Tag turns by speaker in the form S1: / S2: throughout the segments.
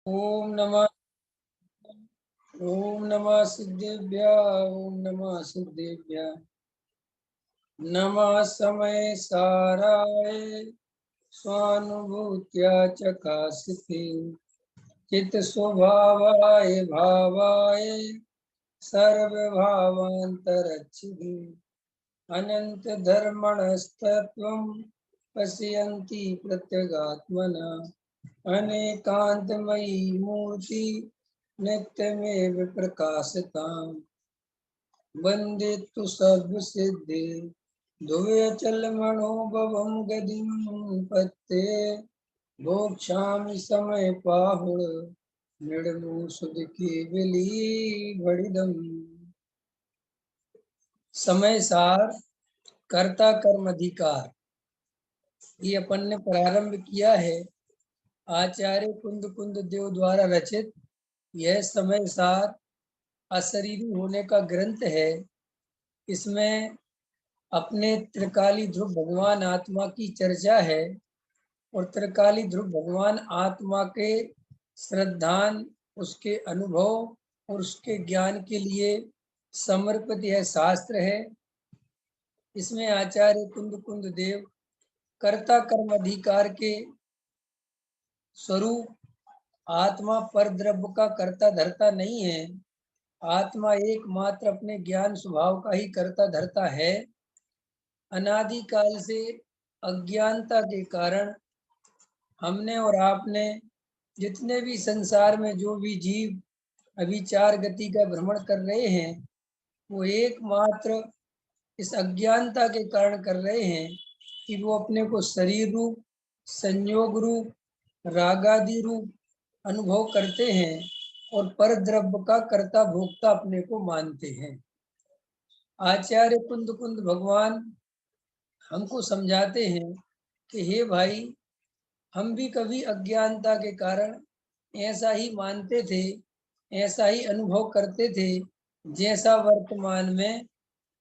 S1: ओम नमः सिद्धेभ्य नमः समय साराय स्वानुभूत्या चकासिते चित स्वभावाय भावाय सर्वभावान्तरच्छिदे अनंत धर्मणस्तत्वं पश्यन्ति प्रत्यगात्मना अनेकांतमयी मूर्ति नित्यमेव प्रकाशताम् वन्दे तु सर्वसिद्धे ध्रुवचलमणोभवं गदिं पत्ते भोक्षामि समय पाहुर मृडमूसुद केवली भड़िदम्। समय सार कर्ता कर्म अधिकार ये अपन ने प्रारंभ किया है। आचार्य कुंद कुंद देव द्वारा रचित यह समय सार अशरीरी होने का ग्रंथ है। इसमें अपने त्रिकाली ध्रुव भगवान आत्मा की चर्चा है और त्रिकाली ध्रुव भगवान आत्मा के श्रद्धान, उसके अनुभव और उसके ज्ञान के लिए समर्पित यह शास्त्र है। इसमें आचार्य कुंद कुंद देव कर्ता कर्म अधिकार के स्वरूप आत्मा पर द्रव्य का कर्ता धर्ता नहीं है। आत्मा एकमात्र अपने ज्ञान स्वभाव का ही कर्ता धर्ता है। अनादि काल से अज्ञानता के कारण हमने और आपने जितने भी संसार में जो भी जीव अभी चार गति का भ्रमण कर रहे हैं वो एकमात्र इस अज्ञानता के कारण कर रहे हैं कि वो अपने को शरीर रूप, संयोग रूप, रागादि रूप अनुभव करते हैं और पर द्रव्य का कर्ता भोक्ता अपने को मानते हैं। आचार्य कुंद कुंद भगवान हमको समझाते हैं कि हे भाई, हम भी कभी अज्ञानता के कारण ऐसा ही मानते थे, ऐसा ही अनुभव करते थे जैसा वर्तमान में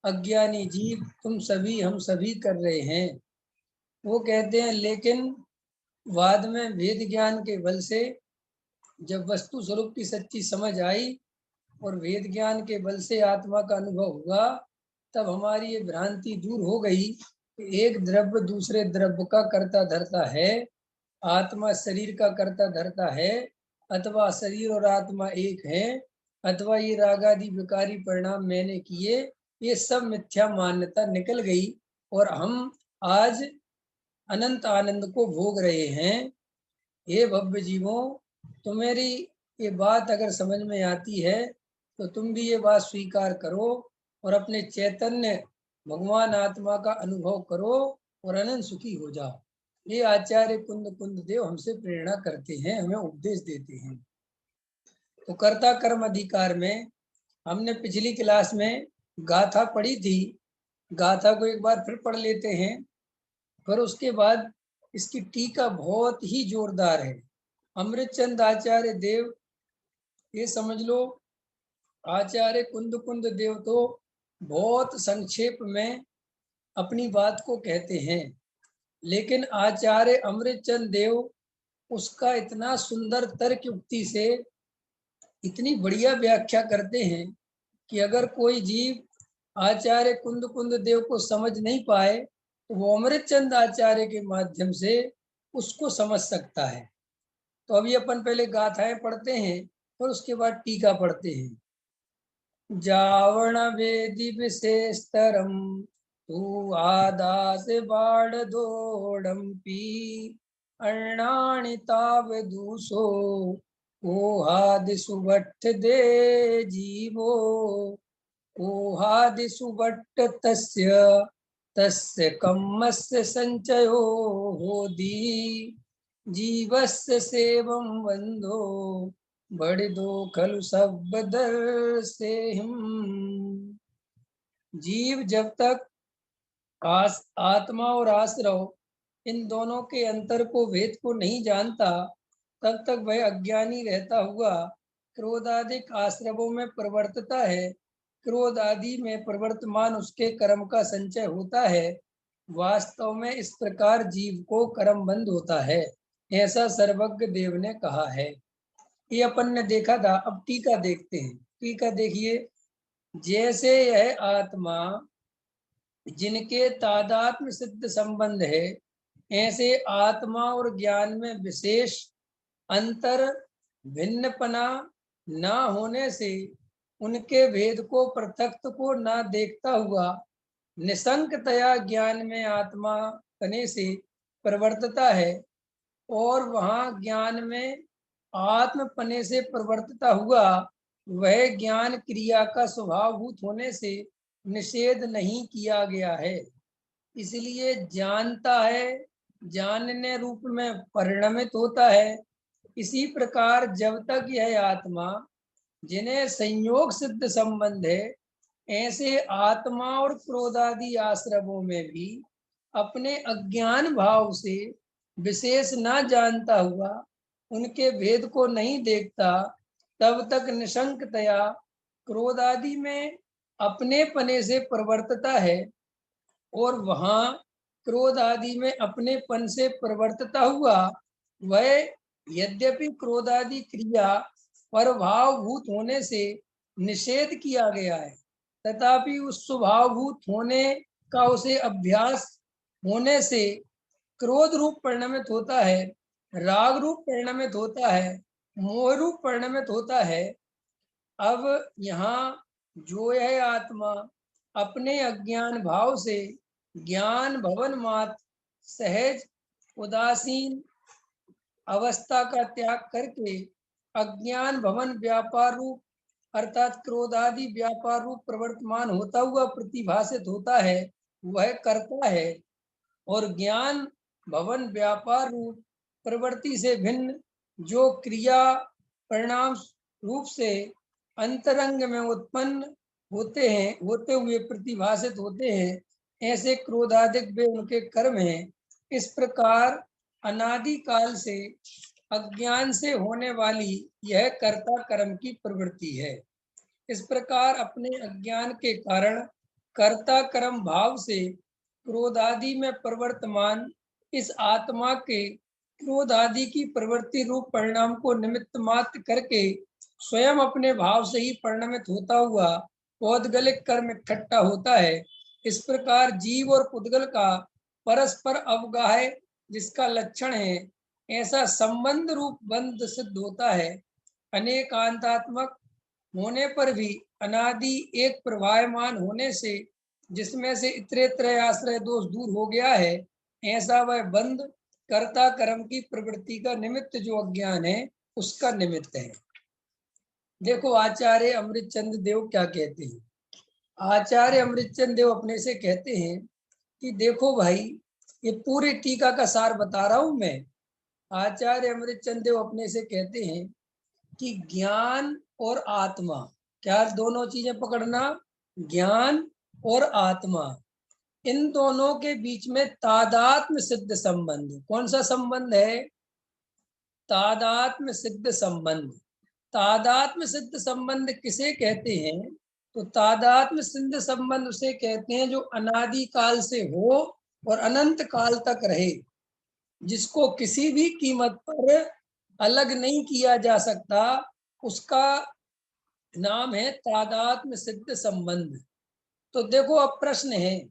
S1: अज्ञानी जीव तुम सभी हम सभी कर रहे हैं। वो कहते हैं लेकिन बाद में वेद ज्ञान के बल से जब वस्तु स्वरूप की सच्ची समझ आई और वेद ज्ञान के बल से आत्मा का अनुभव हुआ, तब हमारी ये भ्रांति दूर हो गई कि एक द्रव्य दूसरे द्रव्य का कर्ता धर्ता है, आत्मा शरीर का कर्ता धर्ता है, अथवा शरीर और आत्मा एक है, अथवा ये रागादि विकारी परिणाम मैंने किए, ये सब मिथ्या मान्यता निकल गई और हम आज अनंत आनंद को भोग रहे हैं। हे भव्य जीवों, तुम्हारी ये बात अगर समझ में आती है तो तुम भी ये बात स्वीकार करो और अपने चैतन्य भगवान आत्मा का अनुभव करो और अनंत सुखी हो जाओ। ये आचार्य कुंद कुंद देव हमसे प्रेरणा करते हैं, हमें उपदेश देते हैं। तो कर्ता कर्म अधिकार में हमने पिछली क्लास में गाथा पढ़ी थी। गाथा को एक बार फिर पढ़ लेते हैं, फिर उसके बाद इसकी टीका बहुत ही जोरदार है। अमृतचंद आचार्य देव, ये समझ लो आचार्य कुंद कुंद देव तो बहुत संक्षेप में अपनी बात को कहते हैं, लेकिन आचार्य अमृतचंद देव उसका इतना सुंदर तर्क युक्ति से इतनी बढ़िया व्याख्या करते हैं कि अगर कोई जीव आचार्य कुंद कुंद देव को समझ नहीं पाए तो वो अमृतचंद आचार्य के माध्यम से उसको समझ सकता है। तो अभी अपन पहले गाथाएं पढ़ते हैं और उसके बाद टीका पढ़ते हैं। जावण वेदी विशेषतरम तू आदास बाढ़ दोडम्पी अर्णाणि ताव दूसो ओहादिसु वट्ठ दे जीवो ओहादिसु वट्ठ तस्य तस्य कम्मस्य संचयो होदी जीवस्य सेवं बंधो बड़े दो खलु सब दर से जीव जब तक आत्मा और आश्रव इन दोनों के अंतर को भेद को नहीं जानता, तब तक वह अज्ञानी रहता हुआ क्रोधादिक आश्रवों में प्रवर्तता है। क्रोध आदि में प्रवर्तमान उसके कर्म का संचय होता है। वास्तव में इस प्रकार जीव को कर्म बंध होता है, ऐसा सर्वज्ञ देव ने कहा है। ये अपन ने देखा था। अब टीका देखते हैं। टीका देखिए, जैसे यह आत्मा जिनके तादात्म्य सिद्ध संबंध है, ऐसे आत्मा और ज्ञान में विशेष अंतर भिन्नपना न होने से उनके भेद को पृथक को न देखता हुआ निसंकतया ज्ञान में आत्मा पने से प्रवर्तता है, और वहाँ ज्ञान में आत्मपने से प्रवर्तता हुआ वह ज्ञान क्रिया का स्वभावभूत होने से निषेध नहीं किया गया है। इसलिए जानता है, जानने रूप में परिणमित होता है। इसी प्रकार जब तक यह आत्मा जिन्हें संयोग सिद्ध संबंध है, ऐसे आत्मा और क्रोधादि आश्रमों में भी अपने अज्ञान भाव से विशेष न जानता हुआ उनके भेद को नहीं देखता, तब तक निशंकतया क्रोधादि में अपने पने से प्रवर्तता है, और वहां क्रोध आदि में अपने पन से प्रवर्तता हुआ वह यद्यपि क्रोधादि क्रिया परभावभूत होने से निषेध किया गया है, तथापि उस स्वभावभूत होने का उसे अभ्यास होने से क्रोध रूप परिणमित होता है, राग रूप परिणमित होता है, मोह रूप परिणमित होता है। अब यहाँ जो है आत्मा अपने अज्ञान भाव से ज्ञान भवन मात्र सहज उदासीन अवस्था का त्याग करके अज्ञान भवन व्यापार रूप अर्थात क्रोधादि व्यापार रूप प्रवर्तमान होता हुआ प्रतिभाषित होता है, वह करता है। और ज्ञान भवन व्यापार रूप प्रवृत्ति से भिन्न जो क्रिया परिणाम रूप से अंतरंग में उत्पन्न होते हैं, होते हुए प्रतिभाषित होते हैं, ऐसे क्रोधादिक वे उनके कर्म हैं। इस प्रकार अनादि काल से अज्ञान से होने वाली यह कर्ता कर्म की प्रवृत्ति है। इस प्रकार अपने अज्ञान के कारण कर्ता कर्म भाव से क्रोधादि में प्रवर्तमान इस आत्मा के क्रोधादि की प्रवृत्ति रूप परिणाम को निमित्त मात्र करके स्वयं अपने भाव से ही परिणमित होता हुआ पौद्गलिक कर्म इकट्ठा होता है। इस प्रकार जीव और पुद्गल का परस्पर अवगाह जिसका लक्षण है, ऐसा संबंध रूप बंध सिद्ध होता है। अनेकांतात्मक होने पर भी अनादि एक प्रवाहमान होने से जिसमें से इतरेत्र आश्रय दोष दूर हो गया है, ऐसा वह बंध कर्ता कर्म की प्रवृत्ति का निमित्त जो अज्ञान है उसका निमित्त है। देखो आचार्य अमृतचंद देव क्या कहते हैं। आचार्य अमृतचंद देव अपने से कहते हैं कि देखो भाई, ये पूरी टीका का सार बता रहा हूं मैं। आचार्य अमृतचंद देव अपने से कहते हैं कि ज्ञान और आत्मा, क्या दोनों चीजें पकड़ना, ज्ञान और आत्मा, इन दोनों के बीच में तादात्म्य सिद्ध संबंध। कौन सा संबंध है? तादात्म्य सिद्ध संबंध। तादात्म्य सिद्ध संबंध किसे कहते हैं? तो तादात्म्य सिद्ध संबंध उसे कहते हैं जो अनादि काल से हो और अनंत काल तक रहे, जिसको किसी भी कीमत पर अलग नहीं किया जा सकता, उसका नाम है तादात्म्य सिद्ध संबंध। तो देखो अब प्रश्न है,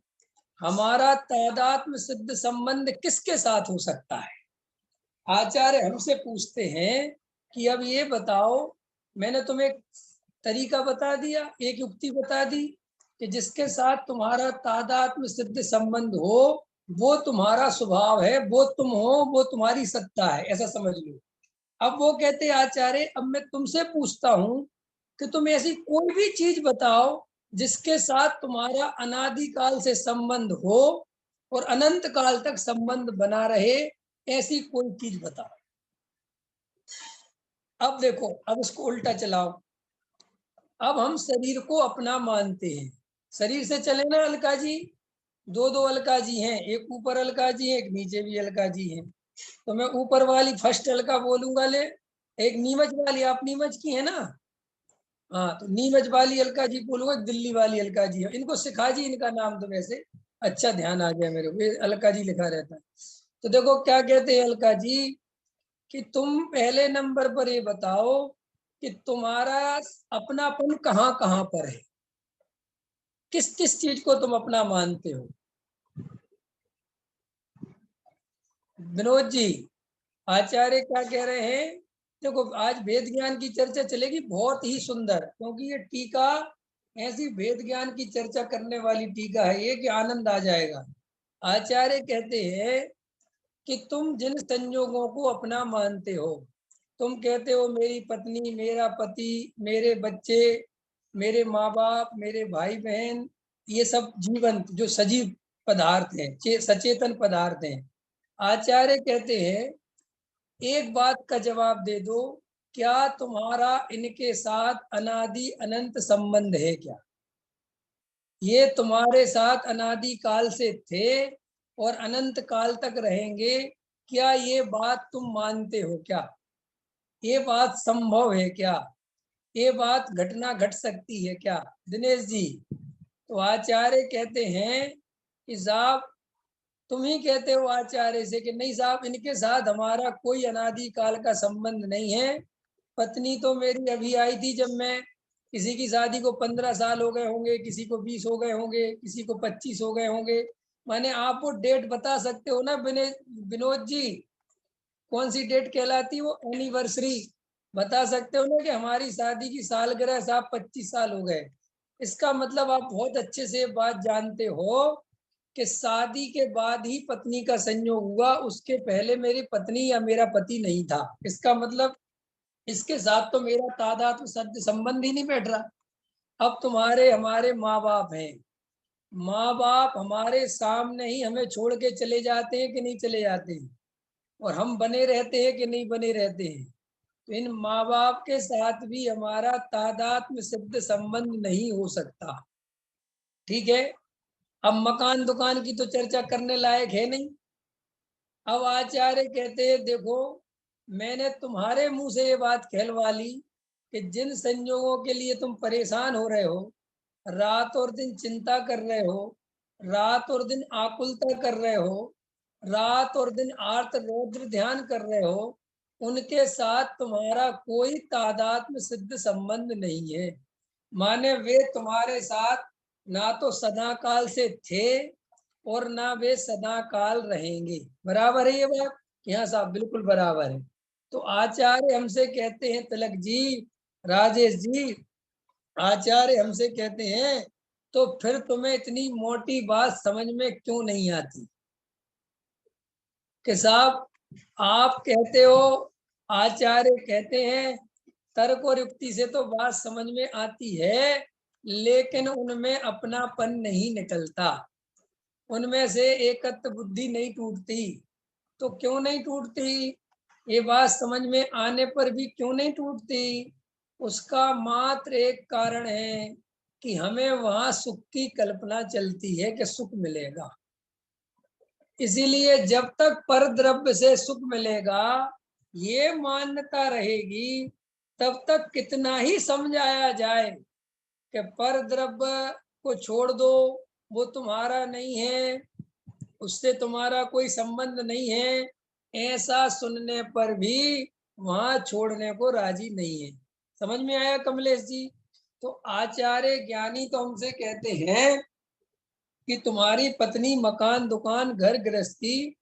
S1: हमारा तादात्म्य सिद्ध संबंध किसके साथ हो सकता है? आचार्य हमसे पूछते हैं कि अब ये बताओ, मैंने तुम्हें एक तरीका बता दिया, एक युक्ति बता दी कि जिसके साथ तुम्हारा तादात्म्य सिद्ध संबंध हो वो तुम्हारा स्वभाव है, वो तुम हो, वो तुम्हारी सत्ता है, ऐसा समझ लो। अब वो कहते आचार्य, अब मैं तुमसे पूछता हूं कि तुम ऐसी कोई भी चीज बताओ जिसके साथ तुम्हारा अनादिकाल से संबंध हो और अनंत काल तक संबंध बना रहे, ऐसी कोई चीज बताओ। अब देखो, अब इसको उल्टा चलाओ। अब हम शरीर को अपना मानते हैं, शरीर से चले ना अलका जी, दो दो अलका जी हैं, एक ऊपर अलका जी है, एक नीचे भी अलका जी है। तो मैं ऊपर वाली फर्स्ट अलका बोलूंगा, ले। एक नीमच वाली, आप नीमच की है ना, हाँ, तो नीमच वाली अलका जी बोलूंगा, दिल्ली वाली अलका जी है। इनको सिखा जी, इनका नाम तो वैसे अच्छा ध्यान आ गया मेरे को, अलका जी लिखा रहता है। तो देखो क्या कहते हैं अलका जी कि तुम पहले नंबर पर ये बताओ कि तुम्हारा अपनापन कहाँ कहाँ पर है, किस किस चीज को तुम अपना मानते हो। विनोद जी, आचार्य क्या कह रहे हैं? देखो आज वेद ज्ञान की चर्चा चलेगी, बहुत ही सुंदर, क्योंकि ये टीका ऐसी वेद ज्ञान की चर्चा करने वाली टीका है ये कि आनंद आ जाएगा। आचार्य कहते हैं कि तुम जिन संयोगों को अपना मानते हो, तुम कहते हो मेरी पत्नी, मेरा पति, मेरे बच्चे, मेरे माँ बाप, मेरे भाई बहन, ये सब जीवंत जो सजीव पदार्थ हैं, सचेतन पदार्थ हैं। आचार्य कहते हैं एक बात का जवाब दे दो, क्या तुम्हारा इनके साथ अनादि अनंत संबंध है क्या? ये तुम्हारे साथ अनादि काल से थे और अनंत काल तक रहेंगे, क्या ये बात तुम मानते हो क्या? ये बात संभव है क्या? ये बात घटना घट सकती है क्या? दिनेश जी, तो आचार्य कहते हैं कि साहब, तुम ही कहते हो आचार्य से कि नहीं साहब, इनके साथ हमारा कोई अनादि काल का संबंध नहीं है। पत्नी तो मेरी अभी आई थी जब मैं, किसी की शादी को 15 साल हो गए होंगे, किसी को 20 हो गए होंगे, किसी को 25 हो गए होंगे। माने आप वो डेट बता सकते हो ना विनोद जी, कौन सी डेट कहलाती है वो? एनिवर्सरी बता सकते हो ना कि हमारी शादी की सालगिरह साहब 25 साल हो गए। इसका मतलब आप बहुत अच्छे से बात जानते हो कि शादी के बाद ही पत्नी का संयोग हुआ, उसके पहले मेरी पत्नी या मेरा पति नहीं था। इसका मतलब इसके साथ तो मेरा तादाद सद्य संबंध ही नहीं बैठ रहा। अब तुम्हारे हमारे माँ बाप हैं, माँ बाप हमारे सामने ही हमें छोड़ के चले जाते हैं कि नहीं चले जाते हैं, और हम बने रहते हैं कि नहीं बने रहते हैं। तो इन माँ बाप के साथ भी हमारा तादात्म्य सिद्ध संबंध नहीं हो सकता। ठीक है, अब मकान दुकान की तो चर्चा करने लायक है नहीं। अब आचार्य कहते हैं देखो, मैंने तुम्हारे मुंह से ये बात कहलवा ली कि जिन संयोगों के लिए तुम परेशान हो रहे हो, रात और दिन चिंता कर रहे हो, रात और दिन आकुलता कर रहे हो, रात और दिन आर्त रौद्र ध्यान कर रहे हो, उनके साथ तुम्हारा कोई तादात्म्य सिद्ध संबंध नहीं है। माने वे तुम्हारे साथ ना तो सदा काल से थे और ना वे सदा काल रहेंगे। बराबर है ये बात? यहाँ साहब बिल्कुल बराबर है। तो आचार्य हमसे कहते हैं, तिलक जी, राजेश जी, आचार्य हमसे कहते हैं तो फिर तुम्हें इतनी मोटी बात समझ में क्यों नहीं आती कि साहब आप कहते हो, आचार्य कहते हैं तर्क और युक्ति से तो बात समझ में आती है, लेकिन उनमें अपनापन नहीं निकलता, उनमें से एकत्व बुद्धि नहीं टूटती। तो क्यों नहीं टूटती? ये बात समझ में आने पर भी क्यों नहीं टूटती? उसका मात्र एक कारण है कि हमें वहां सुख की कल्पना चलती है कि सुख मिलेगा। इसीलिए जब तक पर द्रव्य से सुख मिलेगा ये मान्यता रहेगी, तब तक कितना ही समझाया जाए कि पर द्रव्य को छोड़ दो, वो तुम्हारा नहीं है, उससे तुम्हारा कोई संबंध नहीं है, ऐसा सुनने पर भी वहां छोड़ने को राजी नहीं है। समझ में आया कमलेश जी? तो आचार्य ज्ञानी तो हमसे कहते हैं कि तुम्हारी पत्नी, मकान दुकान, घर गृहस्थी,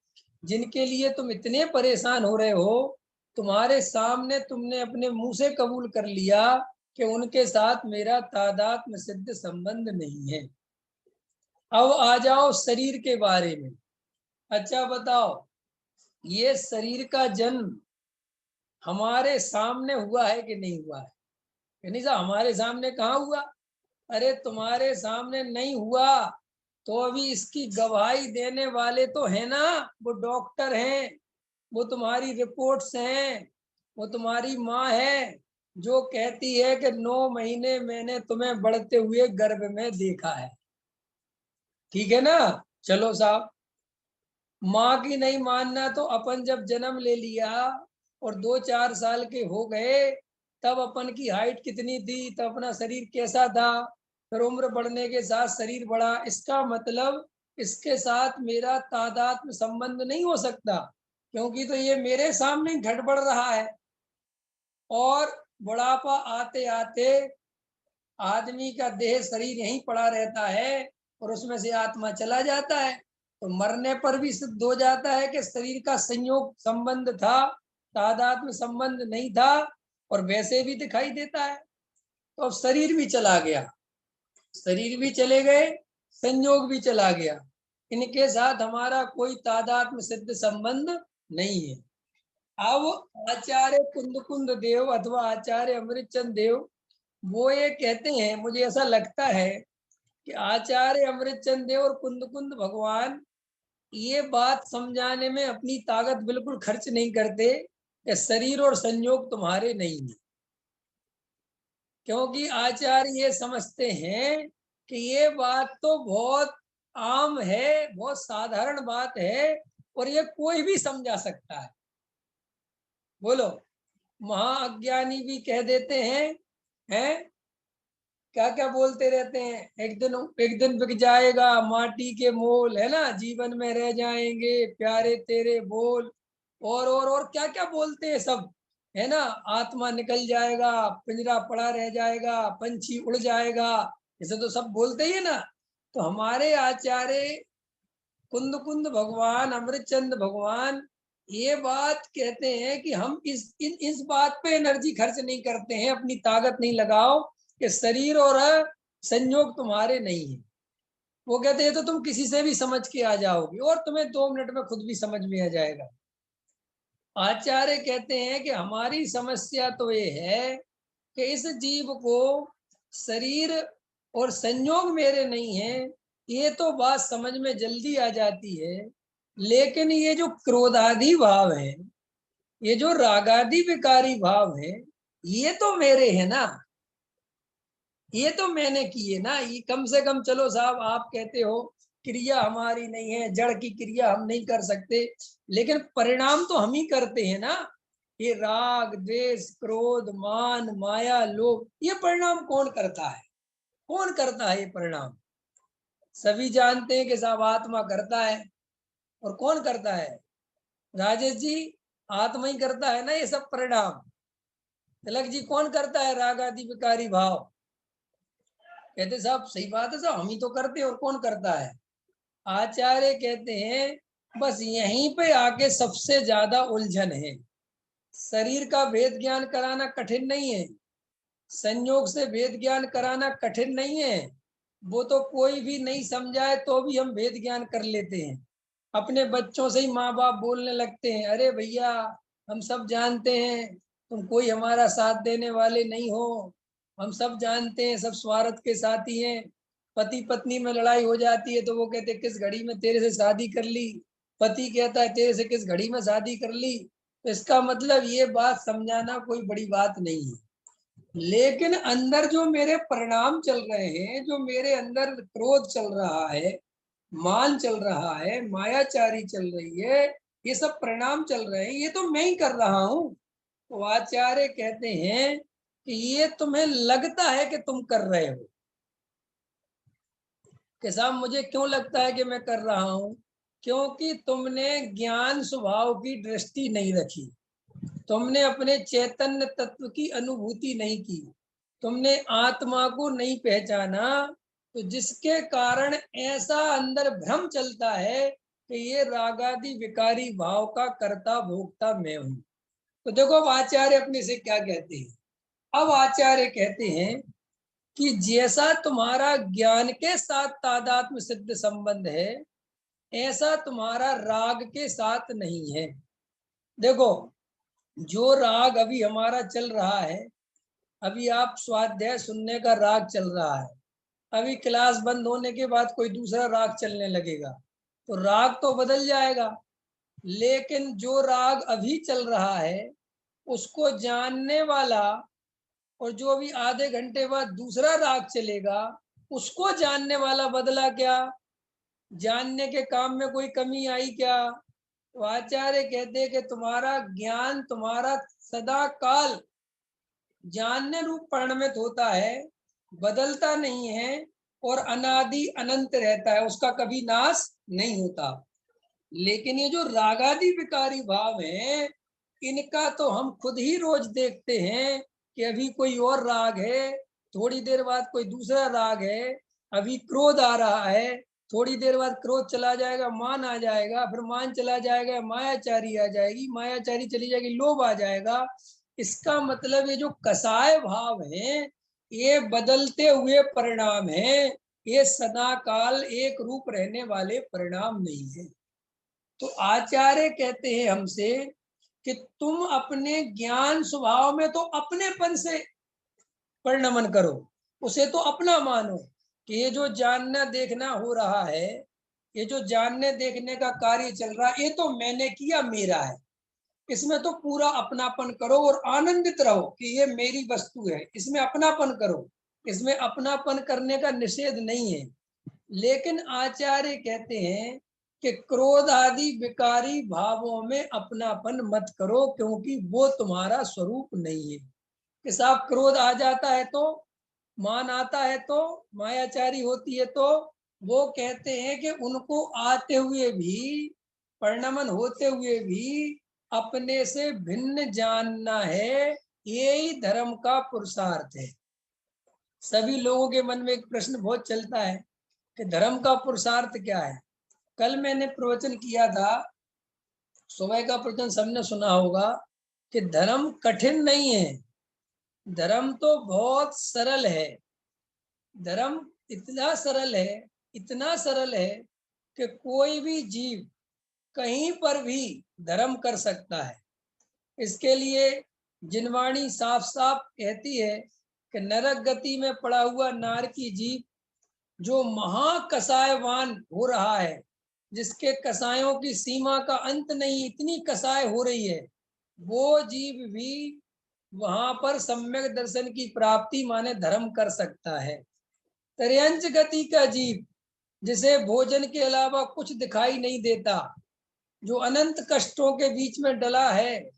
S1: जिनके लिए तुम इतने परेशान हो रहे हो, तुम्हारे सामने तुमने अपने मुंह से कबूल कर लिया कि उनके साथ मेरा तादात्म्य सिद्ध संबंध नहीं है। अब आ जाओ शरीर के बारे में। अच्छा बताओ, ये शरीर का जन्म हमारे सामने हुआ है कि नहीं हुआ है? नहीं साहब, हमारे सामने कहाँ हुआ? अरे तुम्हारे सामने नहीं हुआ तो अभी इसकी गवाही देने वाले तो है ना, वो डॉक्टर हैं, वो तुम्हारी रिपोर्ट्स हैं, वो तुम्हारी माँ है जो कहती है कि 9 महीने मैंने तुम्हें बढ़ते हुए गर्भ में देखा है। ठीक है ना? चलो साहब, माँ की नहीं मानना तो अपन जब जन्म ले लिया और 2-4 साल के हो गए, तब अपन की हाइट कितनी थी, तब अपना शरीर कैसा था, फिर उम्र बढ़ने के साथ शरीर बढ़ा। इसका मतलब इसके साथ मेरा तादात्म्य संबंध नहीं हो सकता क्योंकि तो ये मेरे सामने ही घट बढ़ रहा है। और बुढ़ापा आते आते आदमी का देह शरीर यहीं पड़ा रहता है और उसमें से आत्मा चला जाता है। तो मरने पर भी सिद्ध हो जाता है कि शरीर का संयोग संबंध था, तादात्म्य संबंध नहीं था, और वैसे भी दिखाई देता है। तो अब शरीर भी चला गया, शरीर भी चले गए, संयोग भी चला गया, इनके साथ हमारा कोई तादात्म्य सिद्ध संबंध नहीं है। अब आचार्य कुंद देव अथवा आचार्य अमृतचंद देव वो ये कहते हैं, मुझे ऐसा लगता है कि आचार्य अमृतचंद देव और कुंद भगवान ये बात समझाने में अपनी ताकत बिल्कुल खर्च नहीं करते कि शरीर और संयोग तुम्हारे नहीं है। क्योंकि आचार्य ये समझते हैं कि ये बात तो बहुत आम है, बहुत साधारण बात है, और ये कोई भी समझा सकता है। बोलो, महाअज्ञानी भी कह देते हैं क्या क्या बोलते रहते हैं, एक दिन बिक जाएगा माटी के मोल, है ना, जीवन में रह जाएंगे प्यारे तेरे बोल, और क्या क्या बोलते हैं सब, है ना, आत्मा निकल जाएगा, पिंजरा पड़ा रह जाएगा, पंछी उड़ जाएगा, ऐसे तो सब बोलते ही है ना। तो हमारे आचार्य कुंद भगवान, अमृतचंद भगवान ये बात कहते हैं कि हम इस बात पे एनर्जी खर्च नहीं करते हैं, अपनी ताकत नहीं लगाओ कि शरीर और संयोग तुम्हारे नहीं है। वो कहते हैं तो तुम किसी से भी समझ के आ जाओगे और तुम्हें 2 मिनट में खुद भी समझ में आ जाएगा। आचार्य कहते हैं कि हमारी समस्या तो ये है कि इस जीव को शरीर और संयोग मेरे नहीं है, ये तो बात समझ में जल्दी आ जाती है, लेकिन ये जो क्रोधादि भाव है, ये जो रागादि विकारी भाव है, ये तो मेरे है ना, ये तो मैंने किए ना। ये कम से कम, चलो साहब आप कहते हो क्रिया हमारी नहीं है, जड़ की क्रिया हम नहीं कर सकते, लेकिन परिणाम तो हम ही करते हैं ना। ये राग द्वेष क्रोध मान माया लोभ, ये परिणाम कौन करता है? कौन करता है ये परिणाम? सभी जानते हैं कि साहब आत्मा करता है। और कौन करता है राजेश जी? आत्मा ही करता है ना ये सब परिणाम। तिलक जी, कौन करता है राग आदि विकारी भाव? कहते साहब सही बात है साहब, हम ही तो करते हैं, और कौन करता है? आचार्य कहते हैं बस यहीं पे आके सबसे ज्यादा उलझन है। शरीर का भेद ज्ञान कराना कठिन नहीं है, संयोग से भेद ज्ञान कराना कठिन नहीं है, वो तो कोई भी नहीं समझाए तो भी हम भेद ज्ञान कर लेते हैं। अपने बच्चों से ही माँ बाप बोलने लगते हैं, अरे भैया हम सब जानते हैं तुम कोई हमारा साथ देने वाले नहीं हो, हम सब जानते हैं सब स्वार्थ के साथी हैं। पति पत्नी में लड़ाई हो जाती है तो वो कहते किस घड़ी में तेरे से शादी कर ली, पति कहता है तेरे से किस घड़ी में शादी कर ली। तो इसका मतलब ये बात समझाना कोई बड़ी बात नहीं है। लेकिन अंदर जो मेरे परिणाम चल रहे हैं, जो मेरे अंदर क्रोध चल रहा है, मान चल रहा है, मायाचारी चल रही है, ये सब परिणाम चल रहे हैं, ये तो मैं ही कर रहा हूँ। तो आचार्य कहते हैं कि ये तुम्हें लगता है कि तुम कर रहे हो, कि साहब मुझे क्यों लगता है कि मैं कर रहा हूँ? क्योंकि तुमने ज्ञान स्वभाव की दृष्टि नहीं रखी, तुमने अपने चैतन्य तत्व की अनुभूति नहीं की, तुमने आत्मा को नहीं पहचाना, तो जिसके कारण ऐसा अंदर भ्रम चलता है कि ये रागादि विकारी भाव का कर्ता भोक्ता मैं हूं। तो देखो अब आचार्य अपने से क्या कहते हैं। अब आचार्य कहते हैं कि जैसा तुम्हारा ज्ञान के साथ तादात्म्य सिद्ध संबंध है, ऐसा तुम्हारा राग के साथ नहीं है। देखो, जो राग अभी हमारा चल रहा है, अभी आप स्वाध्याय सुनने का राग चल रहा है, अभी क्लास बंद होने के बाद कोई दूसरा राग चलने लगेगा, तो राग तो बदल जाएगा, लेकिन जो राग अभी चल रहा है उसको जानने वाला, और जो अभी आधे घंटे बाद दूसरा राग चलेगा उसको जानने वाला बदला क्या? जानने के काम में कोई कमी आई क्या? तो आचार्य कहते हैं कि तुम्हारा ज्ञान, तुम्हारा सदा काल जानने रूप परिणमित होता है, बदलता नहीं है, और अनादि अनंत रहता है, उसका कभी नाश नहीं होता। लेकिन ये जो रागादि विकारी भाव है, इनका तो हम खुद ही रोज देखते हैं कि अभी कोई और राग है, थोड़ी देर बाद कोई दूसरा राग है, अभी क्रोध आ रहा है, थोड़ी देर बाद क्रोध चला जाएगा, मान आ जाएगा, फिर मान चला जाएगा, मायाचारी आ जाएगी, मायाचारी चली जाएगी, लोभ आ जाएगा। इसका मतलब ये जो कसाय भाव है, ये बदलते हुए परिणाम है, ये सदा काल एक रूप रहने वाले परिणाम नहीं है। तो आचार्य कहते हैं हमसे कि तुम अपने ज्ञान स्वभाव में तो अपनेपन से परिणमन करो, उसे तो अपना मानो कि ये जो जानना देखना हो रहा है, ये जो जानने देखने का कार्य चल रहा है, ये तो मैंने किया, मेरा है, इसमें तो पूरा अपनापन करो और आनंदित रहो कि ये मेरी वस्तु है, इसमें अपनापन करो। इसमें अपनापन करने का निषेध नहीं है, लेकिन आचार्य कहते हैं कि क्रोध आदि विकारी भावों में अपनापन मत करो, क्योंकि वो तुम्हारा स्वरूप नहीं है। कि साफ क्रोध आ जाता है तो, मान आता है तो, मायाचारी होती है तो, वो कहते हैं कि उनको आते हुए भी, परिणमन होते हुए भी अपने से भिन्न जानना है, यही धर्म का पुरुषार्थ है। सभी लोगों के मन में एक प्रश्न बहुत चलता है कि धर्म का पुरुषार्थ क्या है। कल मैंने प्रवचन किया था, सुबह का प्रवचन सबने सुना होगा, कि धर्म कठिन नहीं है, धर्म तो बहुत सरल है। धर्म इतना सरल है, इतना सरल है कि कोई भी जीव कहीं पर भी धर्म कर सकता है। इसके लिए जिनवाणी साफ साफ कहती है कि नरक गति में पड़ा हुआ नारकी जीव जो महाकसायवान हो रहा है, जिसके कसायों की सीमा का अंत नहीं, इतनी कसाय हो रही है, वो जीव भी वहां पर सम्यक दर्शन की प्राप्ति माने धर्म कर सकता है। त्रयंच गति का जीव, जिसे भोजन के अलावा कुछ दिखाई नहीं देता, जो अनंत कष्टों के बीच में डला है,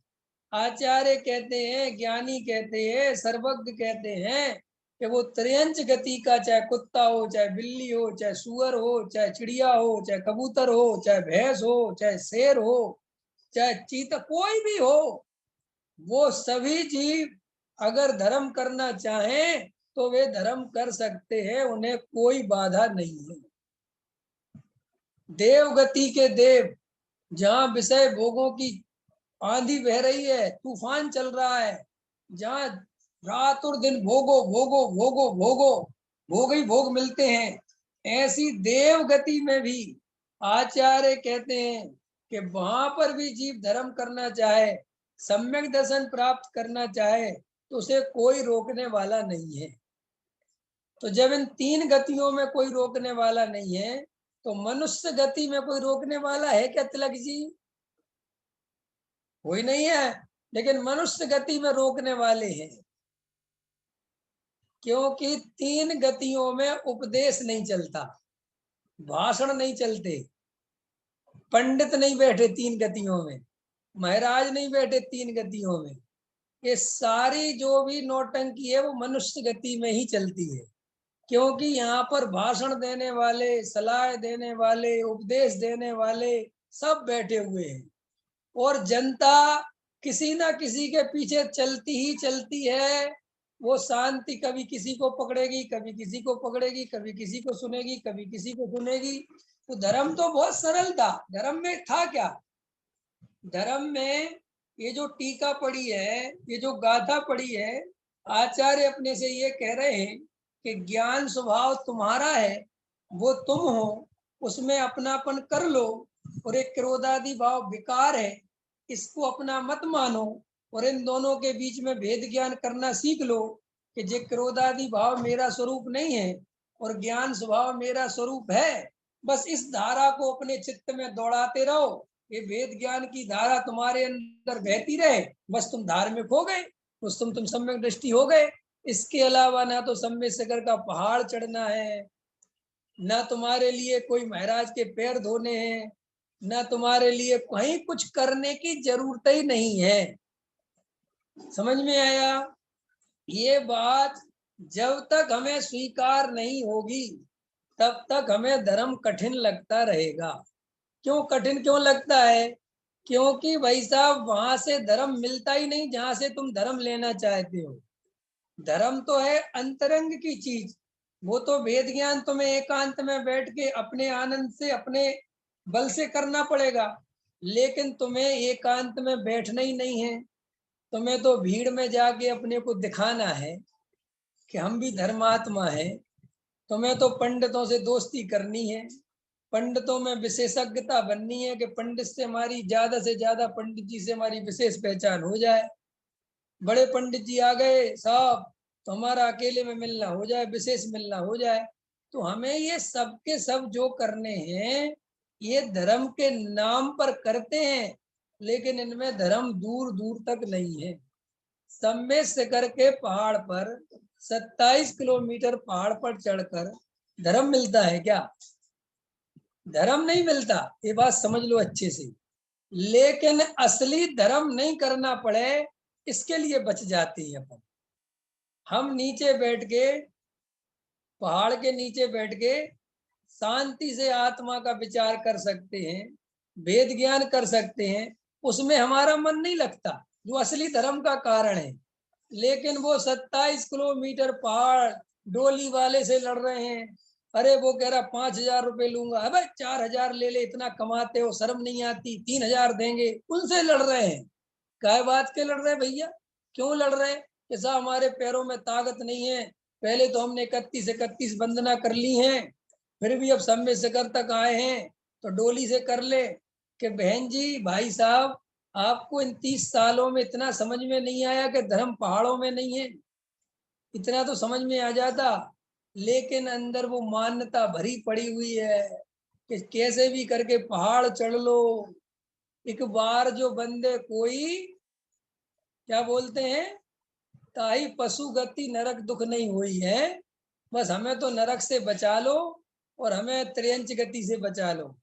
S1: आचार्य कहते हैं, ज्ञानी कहते हैं, सर्वज्ञ कहते हैं कि वो त्रयंच गति का, चाहे कुत्ता हो, चाहे बिल्ली हो, चाहे सुअर हो, चाहे चिड़िया हो, चाहे कबूतर हो, चाहे भैंस हो, चाहे शेर हो, चाहे चीता, कोई भी हो, वो सभी जीव अगर धर्म करना चाहें तो वे धर्म कर सकते हैं, उन्हें कोई बाधा नहीं है। देव गति के देव, जहां विषय भोगों की आंधी बह रही है, तूफान चल रहा है, जहां रात और दिन भोगो भोगो भोगो भोगो, भोग ही भोग मिलते हैं, ऐसी देव गति में भी आचार्य कहते हैं कि वहां पर भी जीव धर्म करना चाहे, सम्यक दर्शन प्राप्त करना चाहे, तो उसे कोई रोकने वाला नहीं है। तो जब इन तीन गतियों में कोई रोकने वाला नहीं है, तो मनुष्य गति में कोई रोकने वाला है क्या तिलक जी? कोई नहीं है। लेकिन मनुष्य गति में रोकने वाले हैं, क्योंकि तीन गतियों में उपदेश नहीं चलता, भाषण नहीं चलते, पंडित नहीं बैठे तीन गतियों में, महाराज नहीं बैठे तीन गतियों में। ये सारी जो भी नौटंकी है वो मनुष्य गति में ही चलती है, क्योंकि यहाँ पर भाषण देने वाले, सलाह देने वाले, उपदेश देने वाले सब बैठे हुए हैं, और जनता किसी ना किसी के पीछे चलती ही चलती है। वो शांति कभी किसी को पकड़ेगी, कभी किसी को पकड़ेगी, कभी किसी को सुनेगी, कभी किसी को सुनेगी। तो धर्म तो बहुत सरल था। धर्म में था क्या? धर्म में ये जो टीका पड़ी है, ये जो गाथा पड़ी है, आचार्य अपने से ये कह रहे हैं कि ज्ञान स्वभाव तुम्हारा है, वो तुम हो, उसमें अपनापन कर लो, और एक क्रोधादि भाव विकार है, इसको अपना मत मानो, और इन दोनों के बीच में भेद ज्ञान करना सीख लो कि जे क्रोधादि भाव मेरा स्वरूप नहीं है और ज्ञान स्वभाव मेरा स्वरूप है। बस इस धारा को अपने चित्त में दौड़ाते रहो, ये वेद ज्ञान की धारा तुम्हारे अंदर बहती रहे, बस तुम धार्मिक हो गए, बस तुम सम्यक दृष्टि हो गए। इसके अलावा ना तो सम्य सागर का पहाड़ चढ़ना है, ना तुम्हारे लिए कोई महाराज के पैर धोने हैं, ना तुम्हारे लिए कहीं कुछ करने की जरूरत ही नहीं है। समझ में आया? ये बात जब तक हमें स्वीकार नहीं होगी, तब तक हमें धर्म कठिन लगता रहेगा। क्यों कठिन क्यों लगता है? क्योंकि भाई साहब वहां से धर्म मिलता ही नहीं जहां से तुम धर्म लेना चाहते हो। धर्म तो है अंतरंग की चीज, वो तो वेद ज्ञान तुम्हें एकांत में बैठ के अपने आनंद से अपने बल से करना पड़ेगा। लेकिन तुम्हें एकांत में बैठना ही नहीं है, तुम्हें तो भीड़ में जाके अपने को दिखाना है कि हम भी धर्मात्मा है। तुम्हें तो पंडितों से दोस्ती करनी है, पंडितों में विशेषज्ञता बननी है कि पंडित से हमारी ज्यादा से ज्यादा, पंडित जी से हमारी विशेष पहचान हो जाए। बड़े पंडित जी आ गए साहब तो हमारा अकेले में मिलना हो जाए, विशेष मिलना हो जाए। तो हमें ये सब के सब जो करने हैं ये धर्म के नाम पर करते हैं, लेकिन इनमें धर्म दूर दूर तक नहीं है। सम्मेद से करके पहाड़ पर 27 किलोमीटर पहाड़ पर चढ़कर धर्म मिलता है क्या? धर्म नहीं मिलता, ये बात समझ लो अच्छे से। लेकिन असली धर्म नहीं करना पड़े इसके लिए बच जाते हैं अपन। हम नीचे बैठ के, पहाड़ के नीचे बैठ के शांति से आत्मा का विचार कर सकते हैं, वेद ज्ञान कर सकते हैं, उसमें हमारा मन नहीं लगता जो असली धर्म का कारण है। लेकिन वो 27 किलोमीटर पहाड़ डोली वाले से लड़ रहे हैं। अरे वो कह रहा 5,000 रुपए लूंगा, अबे 4,000 ले ले, इतना कमाते हो, शर्म नहीं आती, 3,000 देंगे, उनसे लड़ रहे हैं। काय बात के लड़ रहे हैं भैया? क्यों लड़ रहे हैं? कि साहब हमारे पैरों में ताकत नहीं है, पहले तो हमने 31 वंदना कर ली हैं, फिर भी अब सम्य शिखर तक आए हैं तो डोली से कर ले। कि बहन जी भाई साहब, आपको इन 30 सालों में इतना समझ में नहीं आया कि धर्म पहाड़ों में नहीं है? इतना तो समझ में आ जाता। लेकिन अंदर वो मान्यता भरी पड़ी हुई है कि कैसे भी करके पहाड़ चढ़ लो। एक बार जो बंदे कोई, क्या बोलते हैं, ताई पशु गति नरक दुख नहीं हुई है, बस हमें तो नरक से बचा लो और हमें त्रियंच गति से बचा लो।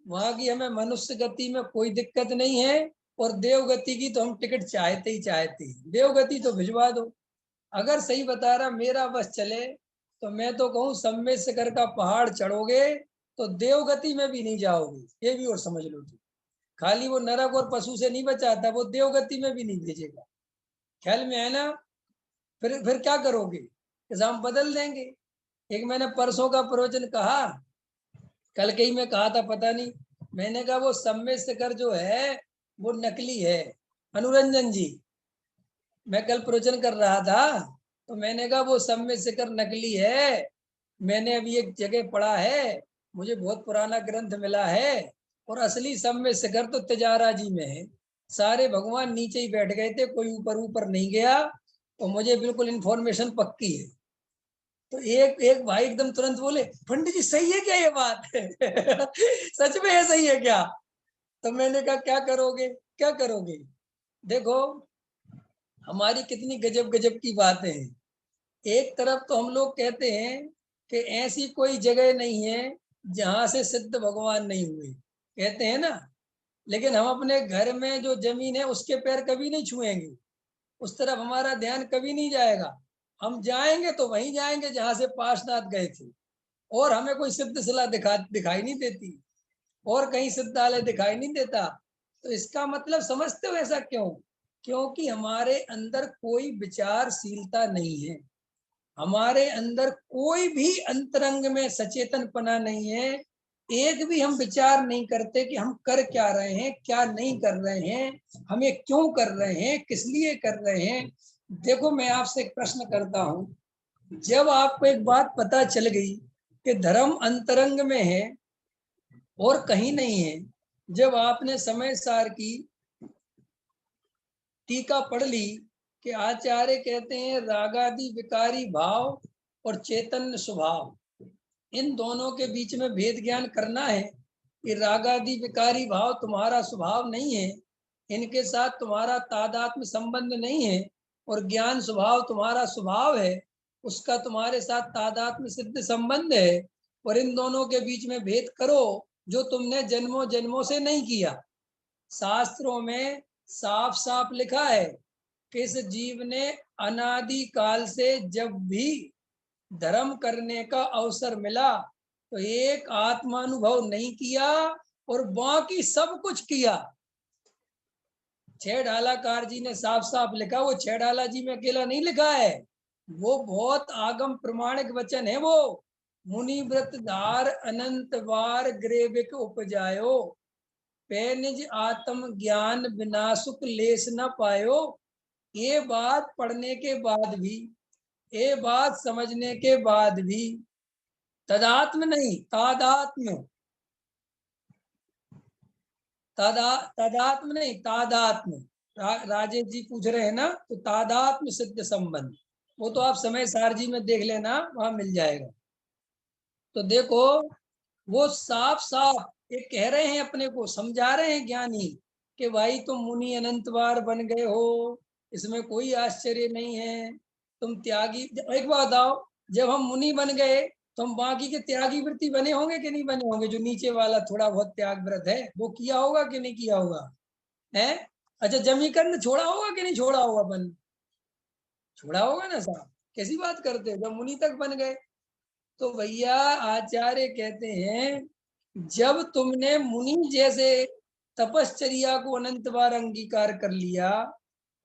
S1: वहां की हमें मनुष्य गति में कोई दिक्कत नहीं है, और देव गति की तो हम टिकट चाहते ही चाहते हैं, देव गति तो भिजवा दो। अगर सही बता रहा मेरा बस चले तो मैं तो कहूँ सम्मेद शिखर का पहाड़ चढ़ोगे तो देवगति में भी नहीं जाओगे, ये भी और समझ लो। तो खाली वो नरक और पशु से नहीं बचाता, वो देवगति में भी नहीं भेजेगा। ख्याल में है ना? फिर क्या करोगे? हम बदल देंगे। एक मैंने परसों का प्रवचन कहा, कल के ही मैं कहा था पता नहीं, मैंने कहा वो सम्मेद शिखर जो है वो नकली है। अनुरंजन जी, मैं कल प्रवचन कर रहा था तो मैंने कहा वो सम्मेद शिखर नकली है। मैंने अभी एक जगह पढ़ा है, मुझे बहुत पुराना ग्रंथ मिला है, और असली सम्मेद शिखर तो तिजारा जी में है। सारे भगवान नीचे ही बैठ गए थे, कोई ऊपर ऊपर नहीं गया, तो मुझे बिल्कुल इन्फॉर्मेशन पक्की है। तो एक एक भाई एकदम तुरंत बोले, पंडित जी सही है क्या ये बात? सच में है, सही है क्या? तो मैंने कहा क्या करोगे, क्या करोगे? देखो हमारी कितनी गजब गजब की बातें हैं। एक तरफ तो हम लोग कहते हैं कि ऐसी कोई जगह नहीं है जहां से सिद्ध भगवान नहीं हुए, कहते हैं ना। लेकिन हम अपने घर में जो जमीन है उसके पैर कभी नहीं छुएंगे, उस तरफ हमारा ध्यान कभी नहीं जाएगा। हम जाएंगे तो वहीं जाएंगे जहां से पार्श्वनाथ गए थे, और हमें कोई सिद्ध शिला दिखाई नहीं देती, और कहीं सिद्धालय दिखाई नहीं देता। तो इसका मतलब समझते हो ऐसा क्यों? क्योंकि हमारे अंदर कोई विचारशीलता नहीं है, हमारे अंदर कोई भी अंतरंग में सचेतनपना नहीं है। एक भी हम विचार नहीं करते कि हम कर क्या रहे हैं, क्या नहीं कर रहे हैं, हमें क्यों कर रहे हैं, किस लिए कर रहे हैं। देखो मैं आपसे एक प्रश्न करता हूं, जब आपको एक बात पता चल गई कि धर्म अंतरंग में है और कहीं नहीं है, जब आपने समय सार की टीका पढ़ ली कि आचार्य कहते हैं रागादि विकारी भाव और चैतन्य स्वभाव, इन दोनों के बीच में भेद ज्ञान करना है कि रागादि विकारी भाव तुम्हारा स्वभाव नहीं है, इनके साथ तुम्हारा तादात्म्य संबंध नहीं है, और ज्ञान स्वभाव तुम्हारा स्वभाव है, उसका तुम्हारे साथ तादात्म्य सिद्ध संबंध है। और इन दोनों के बीच में भेद करो जो तुमने जन्मों जन्मों से नहीं किया। शास्त्रों में साफ साफ लिखा है कि इस जीव ने अनादि काल से जब भी धर्म करने का अवसर मिला तो एक आत्मानुभव नहीं किया और बाकी सब कुछ किया। छह ढालाकार जी ने साफ साफ लिखा, वो छह ढाला जी में अकेला नहीं लिखा है, वो बहुत आगम प्रमाणिक वचन है। वो मुनि व्रत धार अनंत बार ग्रेविक उपजायो, पैनिज आत्म ज्ञान बिना सुख लेस न पायो। ये बात पढ़ने के बाद भी, ये बात समझने के बाद भी, तदात्म नहीं तादात्म्य, तदात्म नहीं तादात्म्य, राजेश जी पूछ रहे हैं ना, तो तादात्म्य सिद्ध संबंध, वो तो आप समय सारजी में देख लेना, वहां मिल जाएगा। तो देखो वो साफ साफ ये कह रहे हैं, अपने को समझा रहे हैं ज्ञानी कि भाई तुम मुनि अनंत बार बन गए हो, इसमें कोई आश्चर्य नहीं है, तुम त्यागी। एक बात आओ, जब हम मुनि बन गए तो हम बाकी के त्यागी वृत्ति बने होंगे कि नहीं बने होंगे? जो नीचे वाला थोड़ा बहुत त्याग व्रत है वो किया होगा कि नहीं किया होगा है? अच्छा, जमीकंद छोड़ा होगा कि नहीं छोड़ा होगा? बन छोड़ा होगा ना साहब, कैसी बात करते हो, जब मुनि तक बन गए। तो भैया आचार्य कहते हैं जब तुमने मुनि जैसे तपश्चर्या को अनंत बार अंगीकार कर लिया,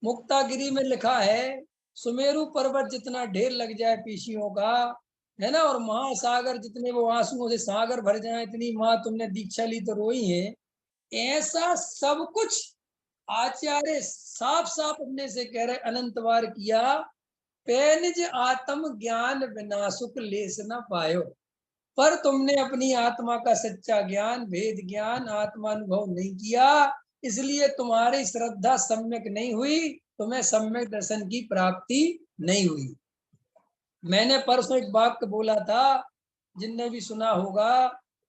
S1: मुक्तागिरी में लिखा है सुमेरु पर्वत जितना ढेर लग जाए पीसियों का, है ना, और महासागर जितने वो आंसुओं से सागर भर जाए, इतनी माँ तुमने दीक्षा ली तो रोई है, ऐसा सब कुछ आचार्य साफ साफ अपने से कह रहे अनंत बार किया, पैनिज आत्म ज्ञान बिना सुख लेस न पायो। पर तुमने अपनी आत्मा का सच्चा ज्ञान, भेद ज्ञान, आत्मानुभव नहीं किया, इसलिए तुम्हारी श्रद्धा सम्यक नहीं हुई, तुम्हें सम्यक दर्शन की प्राप्ति नहीं हुई। मैंने परसों एक वाक्य बोला था, जिनने भी सुना होगा,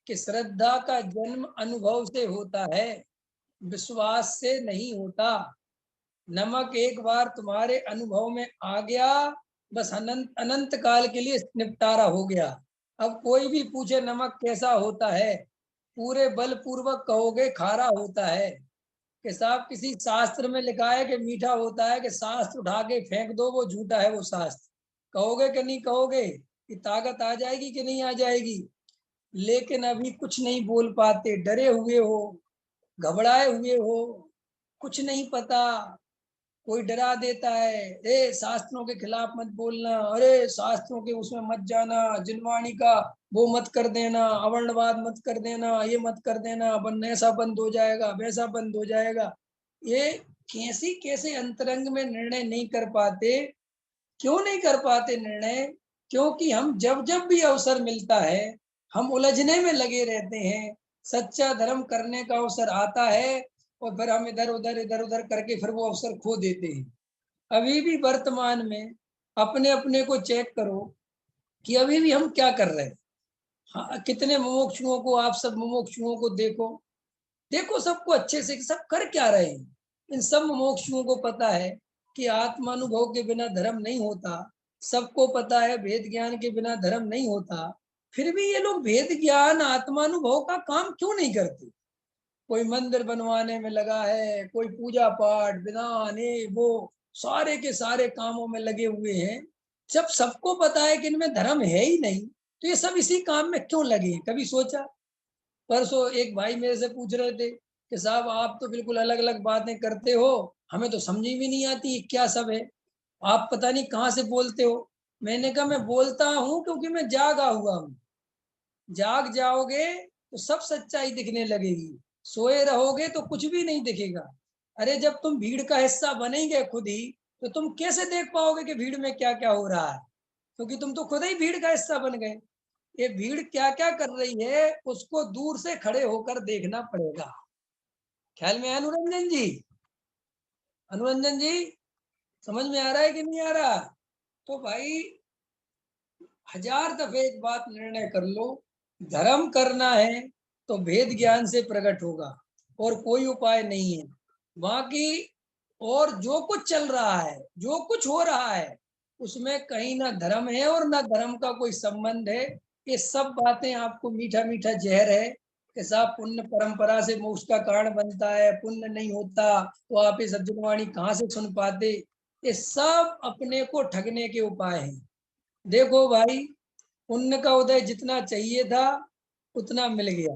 S1: कि श्रद्धा का जन्म अनुभव से होता है, विश्वास से नहीं होता। नमक एक बार तुम्हारे अनुभव में आ गया, बस अनंत अनंत काल के लिए निपटारा हो गया। अब कोई भी पूछे नमक कैसा होता है, पूरे बल पूर्वक कहोगे खारा होता है। कि साहब किसी शास्त्र में लिखा है कि मीठा होता है, कि शास्त्र उठा के फेंक दो, वो झूठा है वो शास्त्र। कहोगे कि नहीं कहोगे? कि ताकत आ जाएगी कि नहीं आ जाएगी? लेकिन अभी कुछ नहीं बोल पाते, डरे हुए हो, घबराए हुए हो, कुछ नहीं पता। कोई डरा देता है, ए शास्त्रों के खिलाफ मत बोलना, अरे शास्त्रों के उसमें मत जाना, जिनवाणी का वो मत कर देना, अवर्णवाद मत कर देना, ये मत कर देना, बन ऐसा बंद हो जाएगा, वैसा बंद हो जाएगा। ये कैसी कैसे अंतरंग में निर्णय नहीं कर पाते। क्यों नहीं कर पाते निर्णय? क्योंकि हम जब जब भी अवसर मिलता है हम उलझने में लगे रहते हैं। सच्चा धर्म करने का अवसर आता है और फिर हम इधर उधर करके फिर वो अवसर खो देते हैं। अभी भी वर्तमान में अपने अपने को चेक करो कि अभी भी हम क्या कर रहे हैं। हाँ, कितने मुमुक्षुओं को, आप सब मुमुक्षुओं को देखो, देखो सबको अच्छे से, सब कर क्या रहे हैं। इन सब मुमुक्षुओं को पता है कि आत्मानुभव के बिना धर्म नहीं होता, सबको पता है भेद ज्ञान के बिना धर्म नहीं होता, फिर भी ये लोग भेद ज्ञान आत्मानुभव का काम क्यों नहीं करते? कोई मंदिर बनवाने में लगा है, कोई पूजा पाठ विधान वो सारे के सारे कामों में लगे हुए हैं। जब सबको पता है कि इनमें धर्म है ही नहीं, तो ये सब इसी काम में क्यों लगे हैं? कभी सोचा? परसों एक भाई मेरे से पूछ रहे थे कि साहब आप तो बिल्कुल अलग अलग बातें करते हो, हमें तो समझ भी नहीं आती क्या सब है, आप पता नहीं कहाँ से बोलते हो। मैंने कहा मैं बोलता हूँ क्योंकि मैं जागा हुआ हूँ। जाग जाओगे तो सब सच्चाई दिखने लगेगी, सोए रहोगे तो कुछ भी नहीं दिखेगा। अरे जब तुम भीड़ का हिस्सा बनेंगे खुद ही, तो तुम कैसे देख पाओगे कि भीड़ में क्या क्या हो रहा है? क्योंकि तुम तो खुद ही भीड़ का हिस्सा बन गए। ये भीड़ क्या क्या कर रही है उसको दूर से खड़े होकर देखना पड़ेगा। ख्याल में अनुरंजन जी? अनुरंजन जी, समझ में आ रहा है कि नहीं आ रहा? तो भाई हजार दफे एक बात निर्णय कर लो, धर्म करना है तो भेद ज्ञान से प्रकट होगा, और कोई उपाय नहीं है। बाकी और जो कुछ चल रहा है, जो कुछ हो रहा है, उसमें कहीं ना धर्म है और ना धर्म का कोई संबंध है। ये सब बातें आपको मीठा मीठा जहर है कि साहब पुण्य परंपरा से मोक्ष का कारण बनता है, पुण्य नहीं होता तो आप ये सज्जनवाणी कहाँ से सुन पाते? ये सब अपने को ठगने के उपाय हैं। देखो भाई, पुण्य का उदय जितना चाहिए था उतना मिल गया,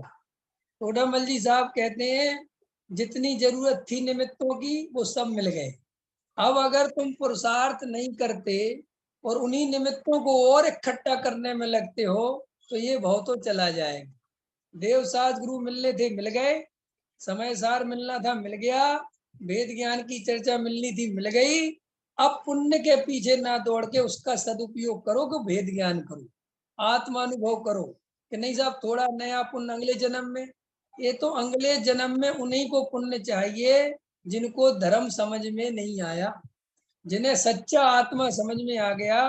S1: टोडामल जी साहब कहते हैं जितनी जरूरत थी निमित्तों की वो सब मिल गए। अब अगर तुम पुरुषार्थ नहीं करते और उन्हीं निमित्तों को और इकट्ठा करने में लगते हो तो ये बहुत चला जाएगा। देव साज गुरु मिलने थे, मिल गए। समय सार मिलना था, मिल गया। वेद ज्ञान की चर्चा मिलनी थी, मिल गई। अब पुण्य के पीछे ना दौड़ के उसका सदुपयोग करो कि भेद ज्ञान करो, आत्मानुभव करो कि नहीं साहब थोड़ा नया पुण्य अगले जन्म में। ये तो अगले जन्म में उन्हीं को पुण्य चाहिए जिनको धर्म समझ में नहीं आया, जिन्हें सच्चा आत्मा समझ में आ गया,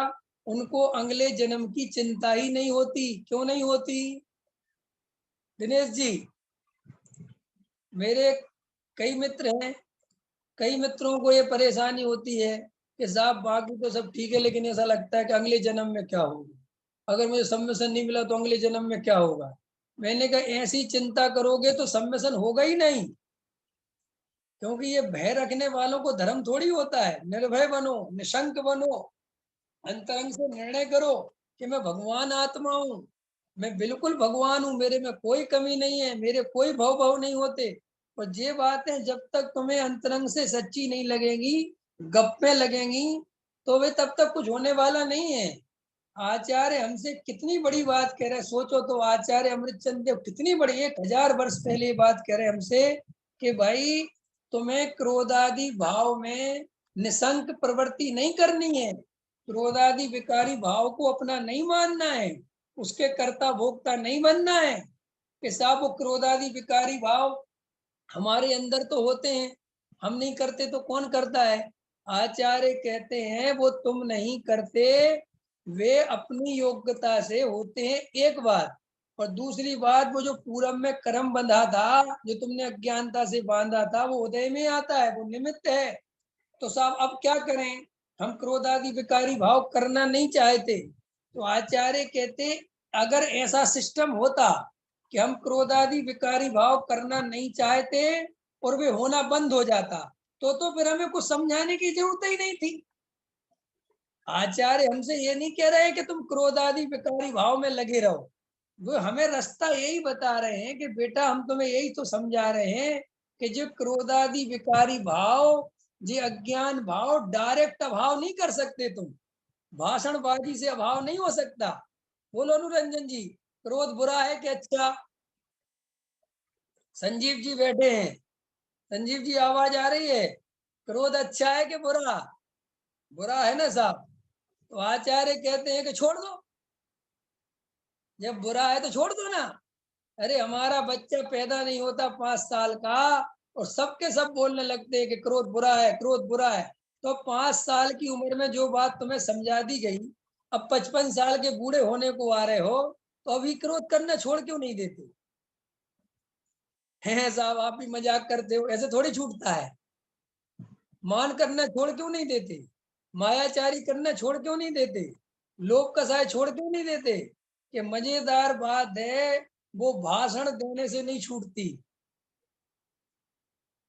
S1: उनको अगले जन्म की चिंता ही नहीं होती। क्यों नहीं होती दिनेश जी? मेरे कई मित्र हैं, कई मित्रों को ये परेशानी होती है कि साहब बाकी तो सब ठीक है लेकिन ऐसा लगता है कि अगले जन्म में क्या होगा, अगर मुझे सबमिशन नहीं मिला तो अगले जन्म में क्या होगा। मैंने कहा ऐसी चिंता करोगे तो सबमिशन होगा ही नहीं, क्योंकि ये भय रखने वालों को धर्म थोड़ी होता है। निर्भय बनो, निशंक बनो, अंतरंग से निर्णय करो कि मैं भगवान आत्मा हूँ, मैं बिल्कुल भगवान हूँ, मेरे में कोई कमी नहीं है, मेरे कोई भाव नहीं होते। और ये बातें जब तक तुम्हें अंतरंग से सच्ची नहीं लगेंगी, गप्पे लगेंगी, तो वे तब तक कुछ होने वाला नहीं है। आचार्य हमसे कितनी बड़ी बात कह रहे, सोचो तो आचार्य अमृतचंद देव कितनी बड़ी 1000 वर्ष पहले ये बात कह रहे हमसे कि भाई तुम्हें क्रोधादि भाव में निशंक प्रवृत्ति नहीं करनी है, क्रोधादि विकारी भाव को अपना नहीं मानना है, उसके कर्ता भोक्ता नहीं बनना है कि साहब वो क्रोधादि विकारी भाव हमारे अंदर तो होते हैं, हम नहीं करते तो कौन करता है। आचार्य कहते हैं वो तुम नहीं करते, वे अपनी योग्यता से होते हैं, एक बात। और दूसरी बात, वो जो पूरब में कर्म बंधा था, जो तुमने अज्ञानता से बांधा था, वो उदय में आता है, वो निमित्त है। तो साहब अब क्या करें, हम क्रोधादि विकारी भाव करना नहीं चाहते। तो आचार्य कहते अगर ऐसा सिस्टम होता कि हम क्रोधादि विकारी भाव करना नहीं चाहते और वे होना बंद हो जाता तो फिर हमें कुछ समझाने की जरूरत ही नहीं थी। आचार्य हमसे ये नहीं कह रहे हैं कि तुम क्रोधादि विकारी भाव में लगे रहो, वो हमें रास्ता यही बता रहे हैं कि बेटा हम तुम्हें यही तो समझा रहे हैं कि जो क्रोधादि विकारी भाव, जो अज्ञान भाव डायरेक्ट अभाव नहीं कर सकते तुम, भाषणबाजी से अभाव नहीं हो सकता। बोलो अनुरंजन जी, क्रोध बुरा है कि अच्छा? संजीव जी बैठे हैं, संजीव जी आवाज आ रही है? क्रोध अच्छा है कि बुरा? बुरा है ना साहब? तो आचार्य कहते हैं कि छोड़ दो, जब बुरा है तो छोड़ दो ना। अरे हमारा बच्चा पैदा नहीं होता 5 साल का और सबके सब बोलने लगते हैं कि क्रोध बुरा है, क्रोध बुरा है। तो 5 साल की उम्र में जो बात तुम्हें समझा दी गई, अब 55 साल के बूढ़े होने को आ रहे हो तो अभी क्रोध करना छोड़ क्यों नहीं देते हैं साहब? आप भी मजाक करते हो, ऐसे थोड़ी छूटता है। मान करना छोड़ क्यों नहीं देते, मायाचारी करना छोड़ क्यों नहीं देते, लोभ कसाय छोड़ क्यों नहीं देते? कि मजेदार बात है, वो भाषण देने से नहीं छूटती,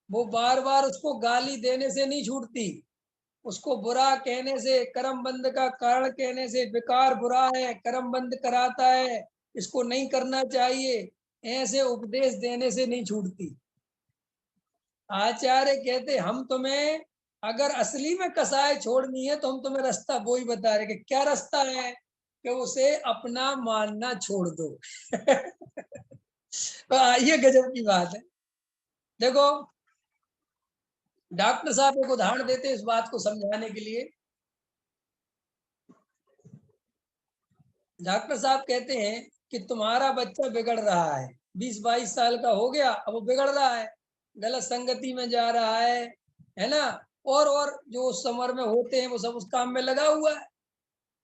S1: वो बार बार उसको गाली देने से नहीं छूटती, उसको बुरा कहने से, कर्म बंद का कारण कहने से, विकार बुरा है, कर्म बंद कराता है, इसको नहीं करना चाहिए, ऐसे उपदेश देने से नहीं छूटती। आचार्य कहते हम तुम्हें अगर असली में कसाय छोड़नी है तो हम तुम्हें रास्ता वो ही बता रहे कि क्या रास्ता है, कि उसे अपना मानना छोड़ दो। तो ये गजब की बात है। देखो डॉक्टर साहब एक उदाहरण देते हैं इस बात को समझाने के लिए। डॉक्टर साहब कहते हैं कि तुम्हारा बच्चा बिगड़ रहा है, 20-22 साल का हो गया, अब वो बिगड़ रहा है, गलत संगति में जा रहा है ना, और जो उस उम्र में होते हैं वो सब उस काम में लगा हुआ है।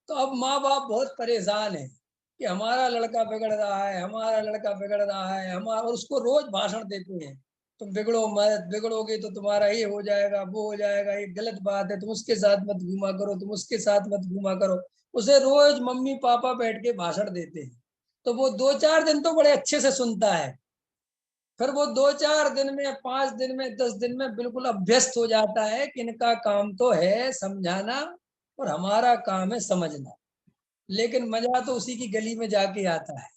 S1: तो अब माँ बाप बहुत परेशान है कि हमारा लड़का बिगड़ रहा है, हमारा लड़का बिगड़ रहा है, हमारा, और उसको रोज भाषण देते हैं तुम बिगड़ो मत, बिगड़ोगे तो तुम्हारा ये हो जाएगा, वो हो जाएगा, ये गलत बात है, तुम उसके साथ मत घूमा करो, तुम उसके साथ मत घूमा करो। उसे रोज मम्मी पापा बैठ के भाषण देते हैं। तो वो 2-4 दिन तो बड़े अच्छे से सुनता है, फिर वो 2-4 दिन में, 5 दिन में, 10 दिन में बिल्कुल अभ्यस्त हो जाता है कि इनका काम तो है समझाना और हमारा काम है समझना। लेकिन मजा तो उसी की गली में जाके आता है।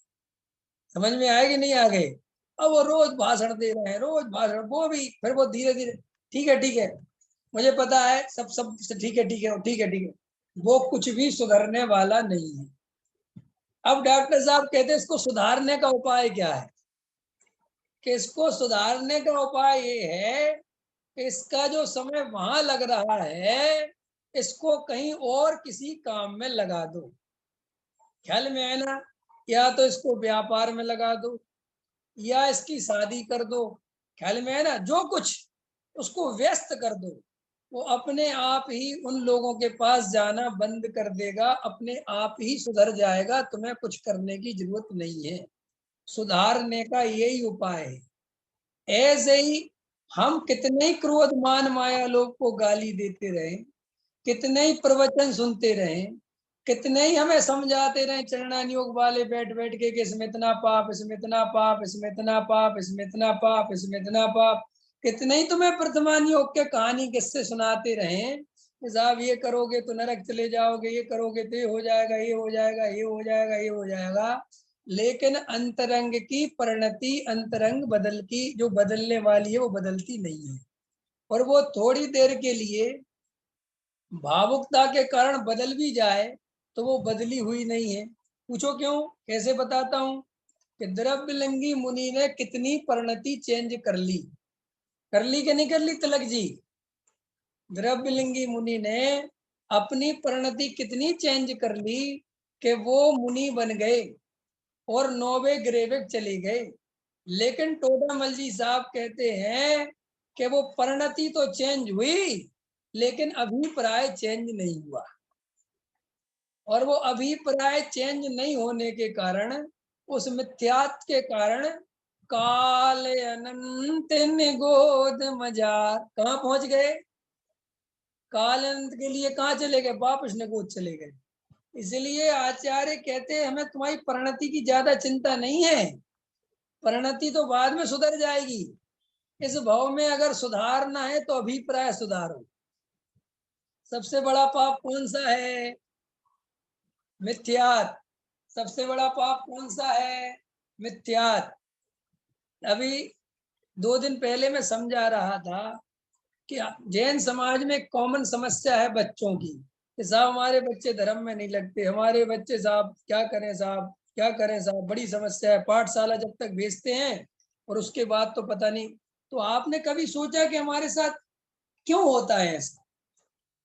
S1: समझ में आएगी नहीं? आ गए? अब वो रोज भाषण दे रहे हैं, रोज भाषण, वो भी फिर वो धीरे धीरे ठीक है मुझे पता है सब ठीक है ठीक है, वो कुछ भी सुधरने वाला नहीं है। अब डॉक्टर साहब कहते हैं इसको सुधारने का उपाय क्या है, कि इसको सुधारने का उपाय ये है कि इसका जो समय वहां लग रहा है इसको कहीं और किसी काम में लगा दो। ख्याल में है ना, या तो इसको व्यापार में लगा दो या इसकी शादी कर दो, ख्याल में है ना, जो कुछ उसको व्यस्त कर दो। वो अपने आप ही उन लोगों के पास जाना बंद कर देगा, अपने आप ही सुधर जाएगा, तुम्हें कुछ करने की जरूरत नहीं है। सुधारने का यही उपाय है। ऐसे ही हम कितने ही क्रोध मान माया लोग को गाली देते रहे, कितने ही प्रवचन सुनते रहे, कितने ही हमें समझाते रहे चरणान योग वाले बैठ बैठ के कि इसमें इतना पाप, इसमें इतना पाप, इसमें इतना पाप, इसमें इतना पाप, इसमें इतना पाप। कितने ही तुम्हें वर्तमान योग के कहानी किससे सुनाते रहे साहब, ये करोगे तो नरक चले जाओगे, ये करोगे तो ये हो जाएगा, ये हो जाएगा, ये हो जाएगा, ये हो जाएगा। लेकिन अंतरंग की परिणति, अंतरंग बदल की जो बदलने वाली है वो बदलती नहीं है। और वो थोड़ी देर के लिए भावुकता के कारण बदल भी जाए तो वो बदली हुई नहीं है। पूछो क्यों, कैसे बताता हूं कि द्रव्यलिंगी मुनि ने कितनी परिणति चेंज कर ली कि नहीं कर ली तिलक जी? द्रव्यलिंगी मुनि ने अपनी परिणति कितनी चेंज कर ली कि वो मुनि बन गए और नौवे ग्रेविक चले गए। लेकिन टोडामल जी साहब कहते हैं कि वो परिणति तो चेंज हुई लेकिन अभिप्राय चेंज नहीं हुआ। और वो अभिप्राय चेंज नहीं होने के कारण, उस मिथ्यात्व के कारण काल अनंत निगोद मजार कहाँ पहुंच गए? काल अनंत के लिए कहाँ चले गए? वापस निगोद चले गए। इसलिए आचार्य कहते हैं हमें तुम्हारी परिणति की ज्यादा चिंता नहीं है, परिणति तो बाद में सुधर जाएगी। इस भाव में अगर सुधारना है तो अभिप्राय सुधारो। सबसे बड़ा पाप कौन सा है? मिथ्यात। सबसे बड़ा पाप कौन सा है? मिथ्यात। अभी 2 दिन पहले मैं समझा रहा था कि जैन समाज में कॉमन समस्या है बच्चों की कि साहब हमारे बच्चे धर्म में नहीं लगते, हमारे बच्चे साहब क्या करें, साहब क्या करें साहब, बड़ी समस्या है, पाठशाला जब तक भेजते हैं और उसके बाद तो पता नहीं। तो आपने कभी सोचा कि हमारे साथ क्यों होता है ऐसा?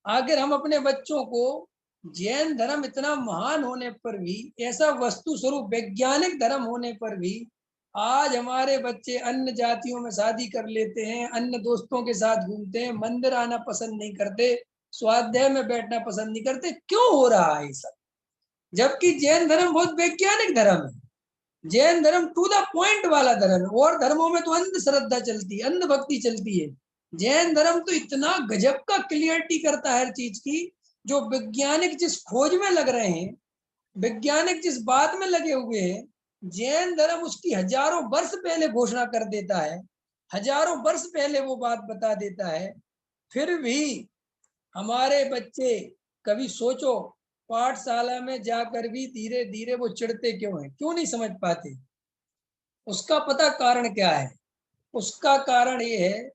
S1: आखिर हम अपने बच्चों को जैन धर्म इतना महान होने पर भी, ऐसा वस्तु स्वरूप वैज्ञानिक धर्म होने पर भी आज हमारे बच्चे अन्य जातियों में शादी कर लेते हैं, अन्य दोस्तों के साथ घूमते हैं, मंदिर आना पसंद नहीं करते, स्वाध्याय में बैठना पसंद नहीं करते। क्यों हो रहा है ये सब? जबकि जैन धर्म बहुत वैज्ञानिक धर्म है। जैन धर्म टू द पॉइंट वाला धर्म है। और धर्मों में तो अंध श्रद्धा चलती है, अंध भक्ति चलती है। जैन धर्म तो इतना गजब का क्लियरिटी करता है हर चीज की। जो वैज्ञानिक जिस खोज में लग रहे हैं, वैज्ञानिक जिस बात में लगे हुए हैं, जैन धर्म उसकी हजारों वर्ष पहले घोषणा कर देता है, हजारों वर्ष पहले वो बात बता देता है। फिर भी हमारे बच्चे, कभी सोचो, पाठशाला में जाकर भी धीरे धीरे वो चिढ़ते क्यों हैं, क्यों नहीं समझ पाते? उसका पता कारण क्या है? उसका कारण ये है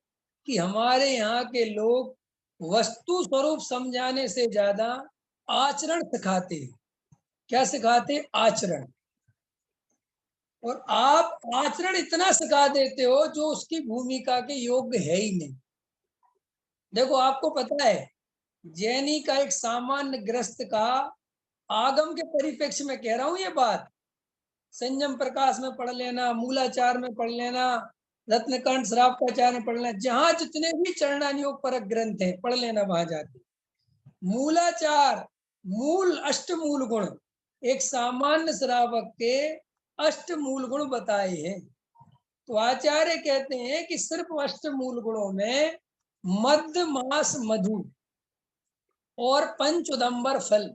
S1: कि हमारे यहाँ के लोग वस्तु स्वरूप समझाने से ज्यादा आचरण सिखाते हैं। क्या सिखाते? आचरण। और आप आचरण इतना सिखा देते हो जो उसकी भूमिका के योग्य है ही नहीं। देखो आपको पता है, जैनी का एक सामान्य ग्रस्त का, आगम के परिप्रेक्ष्य में कह रहा हूं ये बात, संयम प्रकाश में पढ़ लेना, मूलाचार में पढ़ लेना, रत्नकांड श्रावकाचार्य में पढ़ लेना, जहां जितने भी चरणानियोग परक ग्रंथ हैं पढ़ लेना, वहां जाके मूलाचार, मूल अष्टमूल गुण, एक सामान्य श्रावक के अष्टमूल गुण बताए हैं। तो आचार्य कहते हैं कि सिर्फ अष्टमूल गुणों में मध्य मास मधु और पंचोदंबर फल,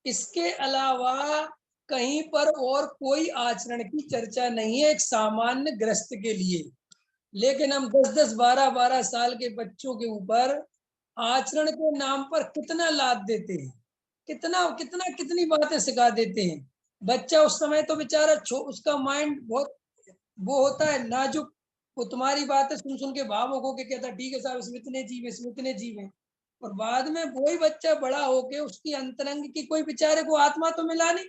S1: इसके अलावा कहीं पर और कोई आचरण की चर्चा नहीं है एक सामान्य ग्रस्त के लिए। लेकिन हम 10-10, 12-12 साल के बच्चों के ऊपर आचरण के नाम पर कितना लाद देते हैं, कितना कितना कितनी बातें सिखा देते हैं। बच्चा उस समय तो बेचारा उसका माइंड बहुत वो होता है नाजुक, वो तुम्हारी बातें सुन सुन के भावुक होके कहता है ठीक है साहब, इसमें इतने जीव, इसमें इतने जीव हैं। और बाद में वही बच्चा बड़ा होके उसकी अंतरंग की कोई बेचारे को आत्मा तो मिला नहीं,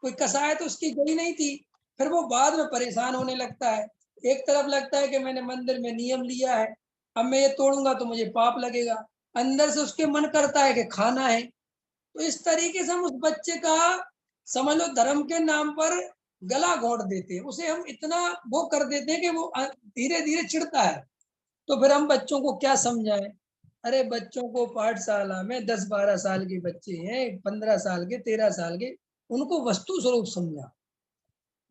S1: कोई कसाय तो उसकी गई नहीं थी। फिर वो बाद में परेशान होने लगता है। एक तरफ लगता है कि मैंने मंदिर में नियम लिया है, अब मैं ये तोड़ूंगा तो मुझे पाप लगेगा। अंदर से उसके मन करता है कि खाना है। तो इस तरीके से हम उस बच्चे का, समझ लो, धर्म के नाम पर गला घोट देते हैं, उसे हम इतना वो कर देते हैं कि वो धीरे धीरे चिढ़ता है। तो फिर हम बच्चों को क्या समझाएं? अरे बच्चों को पाठशाला में 10-12 साल के बच्चे हैं, 15 साल के, 13 साल के, उनको वस्तु स्वरूप समझाओ,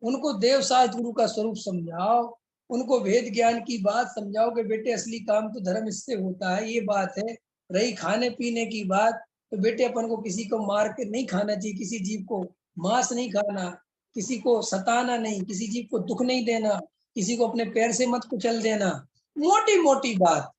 S1: उनको देव शास्त्र गुरु का स्वरूप समझाओ, उनको वेद ज्ञान की बात समझाओ कि बेटे असली काम तो धर्म इससे होता है, ये बात है। रही खाने पीने की बात, तो बेटे अपन को किसी को मार के नहीं खाना चाहिए, किसी जीव को मांस नहीं खाना, किसी को सताना नहीं, किसी जीव को दुख नहीं देना, किसी को अपने पैर से मत कुचल देना। मोटी मोटी बात,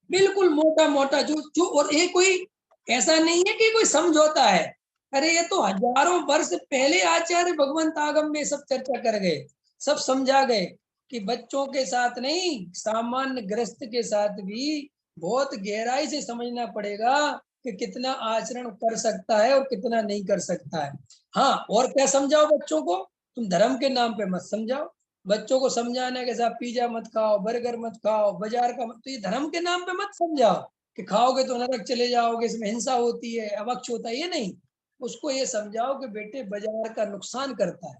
S1: बिल्कुल मोटा मोटा, जो जो और ये कोई ऐसा नहीं है कि कोई समझौता है। अरे ये तो हजारों वर्ष पहले आचार्य भगवंत आगम में सब चर्चा कर गए, सब समझा गए कि बच्चों के साथ नहीं, सामान्य ग्रस्त के साथ भी बहुत गहराई से समझना पड़ेगा कि कितना आचरण कर सकता है और कितना नहीं कर सकता है। हाँ, और क्या समझाओ बच्चों को? तुम धर्म के नाम पे मत समझाओ। बच्चों को समझाना है कि साहब पिज्जा मत खाओ, बर्गर मत खाओ, बाजार का मत, तो ये धर्म के नाम पे मत समझाओ कि खाओगे तो नरक चले जाओगे, इसमें हिंसा होती है, अवक्ष होता है, ये नहीं। उसको ये समझाओ कि बेटे बाजार का नुकसान करता है,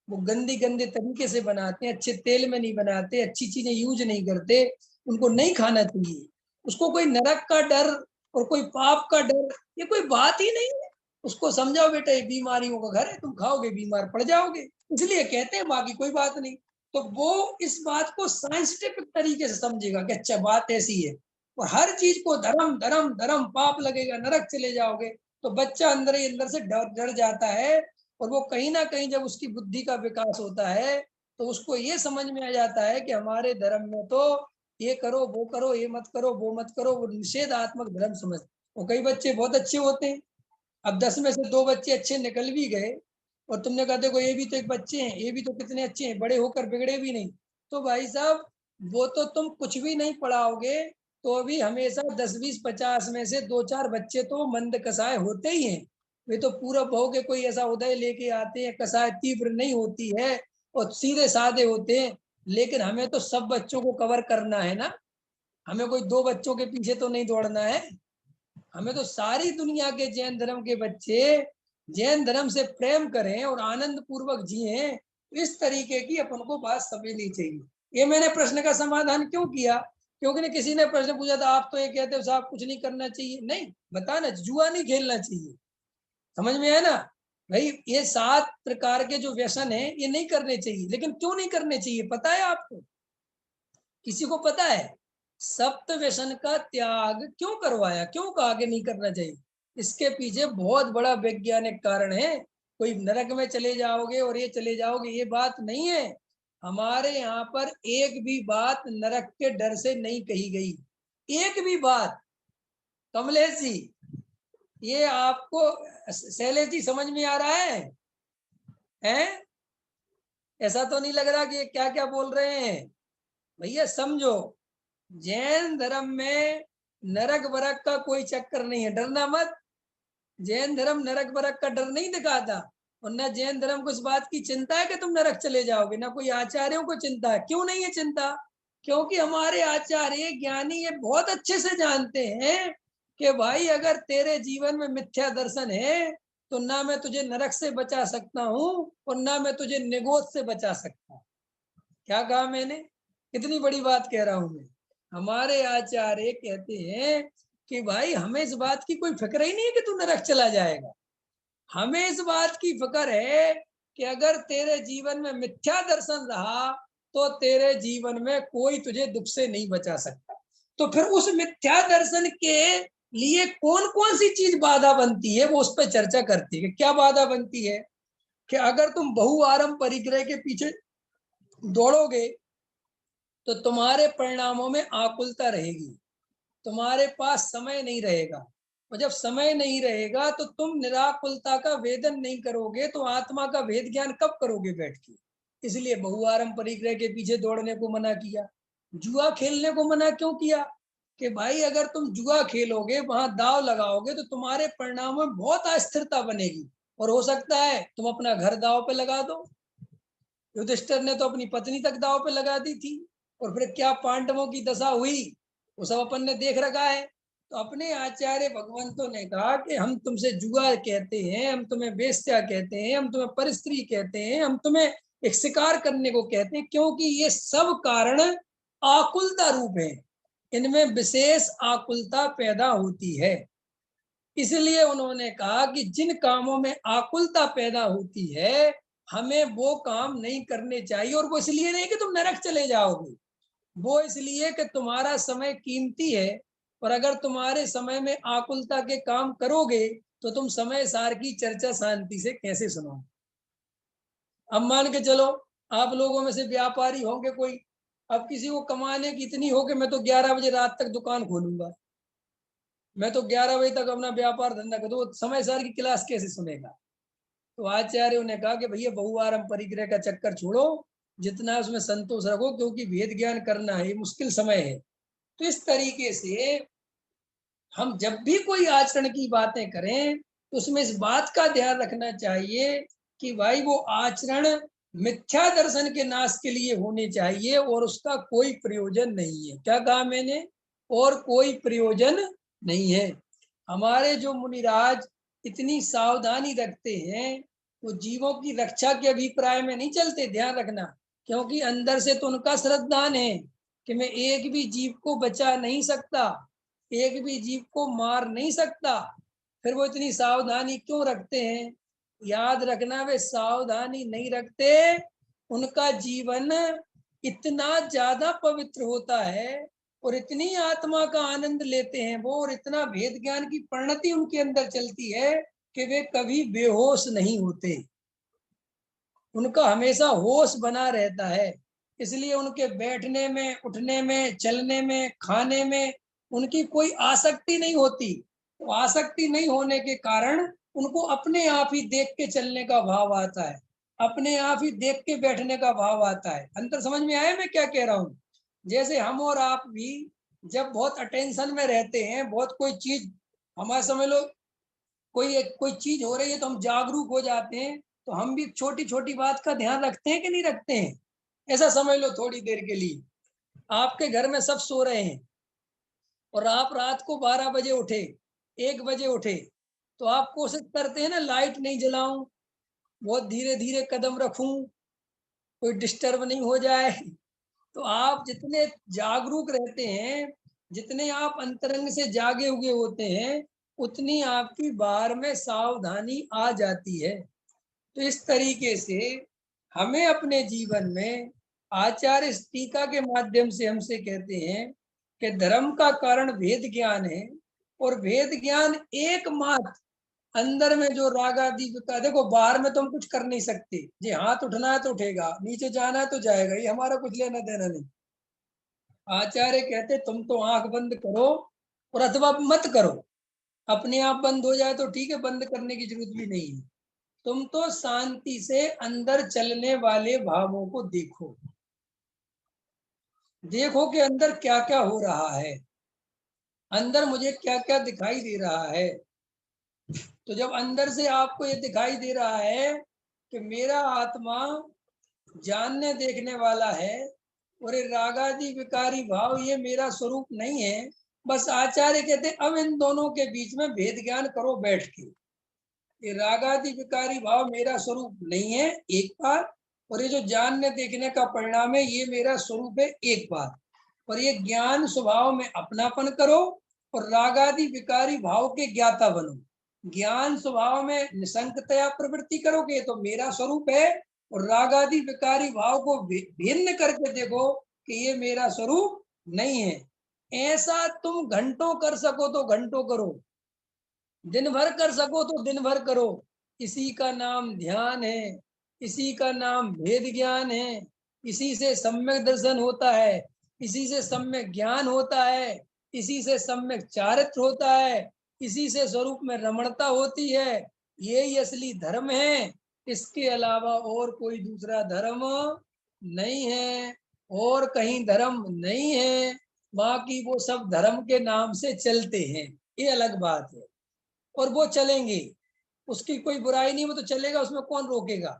S1: वो गंदी गंदे तरीके से बनाते हैं, अच्छे तेल में नहीं बनाते, अच्छी चीजें यूज नहीं करते, उनको नहीं खाना चाहिए। उसको कोई नरक का डर और कोई पाप का डर, ये कोई बात ही नहीं है। उसको समझाओ बेटा ये बीमारियों का घर है, तुम खाओगे बीमार पड़ जाओगे, इसलिए कहते हैं, बाकी कोई बात नहीं। तो वो इस बात को साइंटिफिक तरीके से समझेगा कि अच्छा बात ऐसी है। और हर चीज को धर्म धर्म धर्म, पाप लगेगा, नरक चले जाओगे, तो बच्चा अंदर ही अंदर से डर डर जाता है। और वो कहीं ना कहीं जब उसकी बुद्धि का विकास होता है, तो उसको ये समझ में आ जाता है कि हमारे धर्म में तो ये करो वो करो, ये मत करो वो मत करो, वो निषेधात्मक धर्म समझ। वो कई बच्चे बहुत अच्छे होते हैं, अब 10 में से 2 बच्चे अच्छे निकल भी गए, और तुमने कहा देखो ये भी तो एक बच्चे हैं, ये भी तो कितने अच्छे हैं, बड़े होकर बिगड़े भी नहीं। तो भाई साहब, वो तो तुम कुछ भी नहीं पढ़ाओगे, तो अभी हमेशा 10-20-50 में से 2-4 बच्चे तो मंद कसाय होते ही हैं। वे तो पूरा बहो के कोई ऐसा उदय लेके आते हैं, कसाय तीव्र नहीं होती है और सीधे साधे होते हैं। लेकिन हमें तो सब बच्चों को कवर करना है ना, हमें कोई 2 बच्चों के पीछे तो नहीं दौड़ना है। हमें तो सारी दुनिया के जैन धर्म के बच्चे जैन धर्म से प्रेम करें और आनंद पूर्वक जिए, इस तरीके की अपन को बात समझनी चाहिए। ये मैंने प्रश्न का समाधान क्यों किया? क्योंकि ने किसी ने प्रश्न पूछा था, आप तो ये कहते हो साहब कुछ नहीं करना चाहिए, नहीं बताना, जुआ नहीं खेलना चाहिए, समझ में आया ना भाई? ये 7 प्रकार के जो व्यसन है ये नहीं करने चाहिए। लेकिन क्यों नहीं करने चाहिए पता है आपको? किसी को पता है सप्त व्यसन का त्याग क्यों करवाया, क्यों कहा कि नहीं करना चाहिए? इसके पीछे बहुत बड़ा वैज्ञानिक कारण है। कोई नरक में चले जाओगे और ये चले जाओगे, ये बात नहीं है। हमारे यहाँ पर एक भी बात नरक के डर से नहीं कही गई, एक भी बात। कमलेश जी, ये आपको, शैलेश जी, समझ में आ रहा है? हैं? ऐसा तो नहीं लग रहा कि ये क्या क्या बोल रहे हैं? भैया समझो, जैन धर्म में नरक वरक का कोई चक्कर नहीं है, डरना मत। जैन धर्म नरक वरक का डर नहीं दिखाता, और न जैन धर्म को इस बात की चिंता है कि तुम नरक चले जाओगे, ना कोई आचार्यों को चिंता है। क्यों नहीं है चिंता? क्योंकि हमारे आचार्य ज्ञानी ये बहुत अच्छे से जानते हैं कि भाई अगर तेरे जीवन में मिथ्या दर्शन है, तो ना मैं तुझे नरक से बचा सकता हूँ और ना मैं तुझे निगोद से बचा सकता। क्या कहा मैंने? कितनी बड़ी बात कह रहा हूं मैं। हमारे आचार्य कहते हैं कि भाई हमें इस बात की कोई फिक्र ही नहीं है कि तू नरक चला जाएगा। हमें इस बात की फिक्र है कि अगर तेरे जीवन में मिथ्या दर्शन रहा, तो तेरे जीवन में कोई तुझे दुख से नहीं बचा सकता। तो फिर उस मिथ्या दर्शन के लिए कौन कौन सी चीज बाधा बनती है, वो उस पर चर्चा करती है। क्या बाधा बनती है? कि अगर तुम बहुआरम परिग्रह के पीछे दौड़ोगे, तो तुम्हारे परिणामों में आकुलता रहेगी, तुम्हारे पास समय नहीं रहेगा। और जब समय नहीं रहेगा तो तुम निराकुलता का वेदन नहीं करोगे, तो आत्मा का वेद ज्ञान कब करोगे बैठ के? इसलिए बहुआरम परिग्रह के पीछे दौड़ने को मना किया। जुआ खेलने को मना क्यों किया? कि भाई अगर तुम जुआ खेलोगे, वहां दाव लगाओगे, तो तुम्हारे परिणामों में बहुत अस्थिरता बनेगी और हो सकता है तुम अपना घर दाव पे लगा दो। युधिष्ठिर ने तो अपनी पत्नी तक दाव पे लगा दी थी, और फिर क्या पांडवों की दशा हुई वो सब अपन ने देख रखा है। तो अपने आचार्य भगवंतों ने कहा कि हम तुमसे जुआ कहते हैं, हम तुम्हें वेश्या कहते हैं, हम तुम्हें परिस्त्री कहते हैं, हम तुम्हें एक शिकार करने को कहते हैं, क्योंकि ये सब कारण आकुलता रूप है, इनमें विशेष आकुलता पैदा होती है। इसलिए उन्होंने कहा कि जिन कामों में आकुलता पैदा होती है, हमें वो काम नहीं करने चाहिए। और वो इसलिए नहीं कि तुम नरक चले जाओगे, वो इसलिए कि तुम्हारा समय कीमती है, और अगर तुम्हारे समय में आकुलता के काम करोगे तो तुम समय सार की चर्चा शांति से कैसे सुनो। अब मान के चलो आप लोगों में से व्यापारी होंगे कोई, अब किसी को कमाने की इतनी हो कि मैं तो 11 बजे रात तक दुकान खोलूंगा, मैं तो 11 बजे तक अपना व्यापार धंधा कर, तो समय सार की क्लास कैसे सुनेगा? तो आचार्यों ने कहा कि भैया बहुआरम परिग्रह का चक्कर छोड़ो, जितना उसमें संतोष रखो, क्योंकि वेद ज्ञान करना है, मुश्किल समय है। तो इस तरीके से हम जब भी कोई आचरण की बातें करें तो उसमें इस बात का ध्यान रखना चाहिए कि भाई वो आचरण मिथ्या दर्शन के नाश के लिए होने चाहिए, और उसका कोई प्रयोजन नहीं है। क्या कहा मैंने? और कोई प्रयोजन नहीं है। हमारे जो मुनिराज इतनी सावधानी रखते हैं, वो जीवों की रक्षा के अभिप्राय में नहीं चलते, ध्यान रखना, क्योंकि अंदर से तो उनका श्रद्धान है कि मैं एक भी जीव को बचा नहीं सकता, एक भी जीव को मार नहीं सकता। फिर वो इतनी सावधानी क्यों रखते हैं? याद रखना, वे सावधानी नहीं रखते, उनका जीवन इतना ज्यादा पवित्र होता है और इतनी आत्मा का आनंद लेते हैं वो, और इतना भेद ज्ञान की परिणति उनके अंदर चलती है कि वे कभी बेहोश नहीं होते, उनका हमेशा होश बना रहता है। इसलिए उनके बैठने में, उठने में, चलने में, खाने में उनकी कोई आसक्ति नहीं होती। तो आसक्ति नहीं होने के कारण उनको अपने आप ही देख के चलने का भाव आता है, अपने आप ही देख के बैठने का भाव आता है। अंतर समझ में आया मैं क्या कह रहा हूँ? जैसे हम और आप भी जब बहुत अटेंशन में रहते हैं, बहुत कोई चीज हमारे, समझ लो कोई चीज हो रही है तो हम जागरूक हो जाते हैं, तो हम भी छोटी छोटी बात का ध्यान रखते हैं कि नहीं रखते हैं? ऐसा समझ लो, थोड़ी देर के लिए आपके घर में सब सो रहे हैं और आप रात को 12 बजे उठे, 1 बजे उठे, तो आप कोशिश करते हैं ना लाइट नहीं जलाऊं, बहुत धीरे धीरे कदम रखूं, कोई डिस्टर्ब नहीं हो जाए। तो आप जितने जागरूक रहते हैं, जितने आप अंतरंग से जागे हुए होते हैं, उतनी आपकी बाहर में सावधानी आ जाती है। तो इस तरीके से हमें अपने जीवन में आचार्य इस टीका के माध्यम से हमसे कहते हैं कि धर्म का कारण वेद ज्ञान है, और वेद ज्ञान एकमात्र अंदर में जो राग आदि का, देखो बाहर में तो हम कुछ कर नहीं सकते, जी हाथ उठना है तो उठेगा, नीचे जाना है तो जाएगा, ये हमारा कुछ लेना देना नहीं। आचार्य कहते तुम तो आंख बंद करो, और अथवा मत करो, अपने आप बंद हो जाए तो ठीक है, बंद करने की जरूरत भी नहीं है। तुम तो शांति से अंदर चलने वाले भावों को देखो, देखो कि अंदर क्या क्या हो रहा है, अंदर मुझे क्या क्या दिखाई दे रहा है। तो जब अंदर से आपको ये दिखाई दे रहा है कि मेरा आत्मा जानने देखने वाला है, और ये रागादि विकारी भाव ये मेरा स्वरूप नहीं है, बस आचार्य कहते अब इन दोनों के बीच में भेद ज्ञान करो बैठ के। ये रागादि विकारी भाव मेरा स्वरूप नहीं है एक बार, और ये जो जानने देखने का परिणाम है ये मेरा स्वरूप है एक बार। और ये ज्ञान स्वभाव में अपनापन करो, और रागादि विकारी भाव के ज्ञाता बनो। ज्ञान स्वभाव में निसंकतया प्रवृत्ति करोगे तो मेरा स्वरूप है, और रागादि विकारी भाव को भिन्न करके देखो कि ये मेरा स्वरूप नहीं है। ऐसा तुम घंटों कर सको तो घंटों करो, दिन भर कर सको तो दिन भर करो। इसी का नाम ध्यान है, इसी का नाम भेद ज्ञान है, इसी से सम्यक दर्शन होता है, इसी से सम्यक ज्ञान होता है, इसी से सम्यक चारित्र होता है, इसी से स्वरूप में रमणता होती है। यही असली धर्म है, इसके अलावा और कोई दूसरा धर्म नहीं है, और कहीं धर्म नहीं है, बाकी वो सब धर्म के नाम से चलते हैं, ये अलग बात है। और वो चलेंगे, उसकी कोई बुराई नहीं, वो तो चलेगा, उसमें कौन रोकेगा,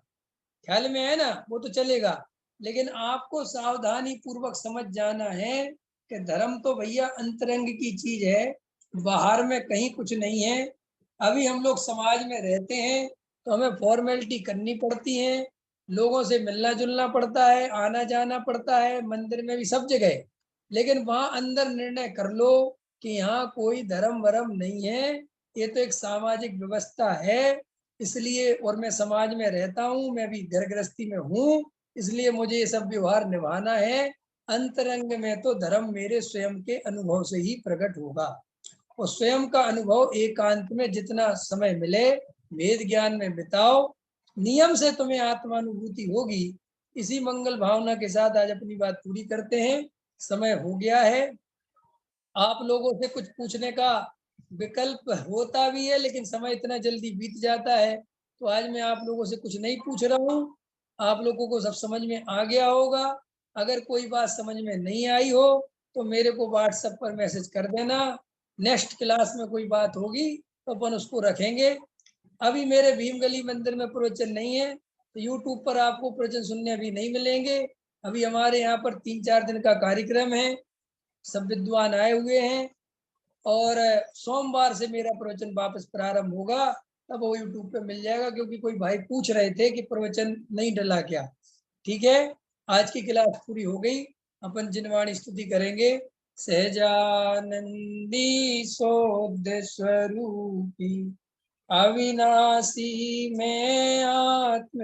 S1: ख्याल में है ना, वो तो चलेगा। लेकिन आपको सावधानी पूर्वक समझ जाना है कि धर्म तो भैया अंतरंग की चीज है, बाहर में कहीं कुछ नहीं है। अभी हम लोग समाज में रहते हैं तो हमें फॉर्मेलिटी करनी पड़ती है, लोगों से मिलना जुलना पड़ता है, आना जाना पड़ता है, मंदिर में भी, सब जगह। लेकिन वहां अंदर निर्णय कर लो कि यहाँ कोई धर्म वरम नहीं है, ये तो एक सामाजिक व्यवस्था है। इसलिए, और मैं समाज में रहता हूँ, मैं भी घर गृहस्थी में हूँ, इसलिए मुझे ये सब व्यवहार निभाना है। अंतरंग में तो धर्म मेरे स्वयं के अनुभव से ही प्रकट होगा, और स्वयं का अनुभव एकांत में जितना समय मिले वेद ज्ञान में बिताओ, नियम से तुम्हें आत्मानुभूति होगी। इसी मंगल भावना के साथ आज अपनी बात पूरी करते हैं, समय हो गया है। आप लोगों से कुछ पूछने का विकल्प होता भी है, लेकिन समय इतना जल्दी बीत जाता है, तो आज मैं आप लोगों से कुछ नहीं पूछ रहा हूँ। आप लोगों को सब समझ में आ गया होगा। अगर कोई बात समझ में नहीं आई हो तो मेरे को व्हाट्सएप पर मैसेज कर देना। नेक्स्ट क्लास में कोई बात होगी तो अपन उसको रखेंगे। अभी मेरे भीमगली मंदिर में प्रवचन नहीं है, तो यूट्यूब पर आपको प्रवचन सुनने अभी नहीं मिलेंगे। अभी हमारे यहाँ पर 3-4 दिन का कार्यक्रम है, सब विद्वान आए हुए हैं, और सोमवार से मेरा प्रवचन वापस प्रारंभ होगा, तब वो यूट्यूब पे मिल जाएगा, क्योंकि कोई भाई पूछ रहे थे कि प्रवचन नहीं डला क्या। ठीक है, आज की क्लास पूरी हो गई। अपन जिनवाणी स्तुति करेंगे। सहजानंदी सोद स्वरूपी अविनाशी में आत्म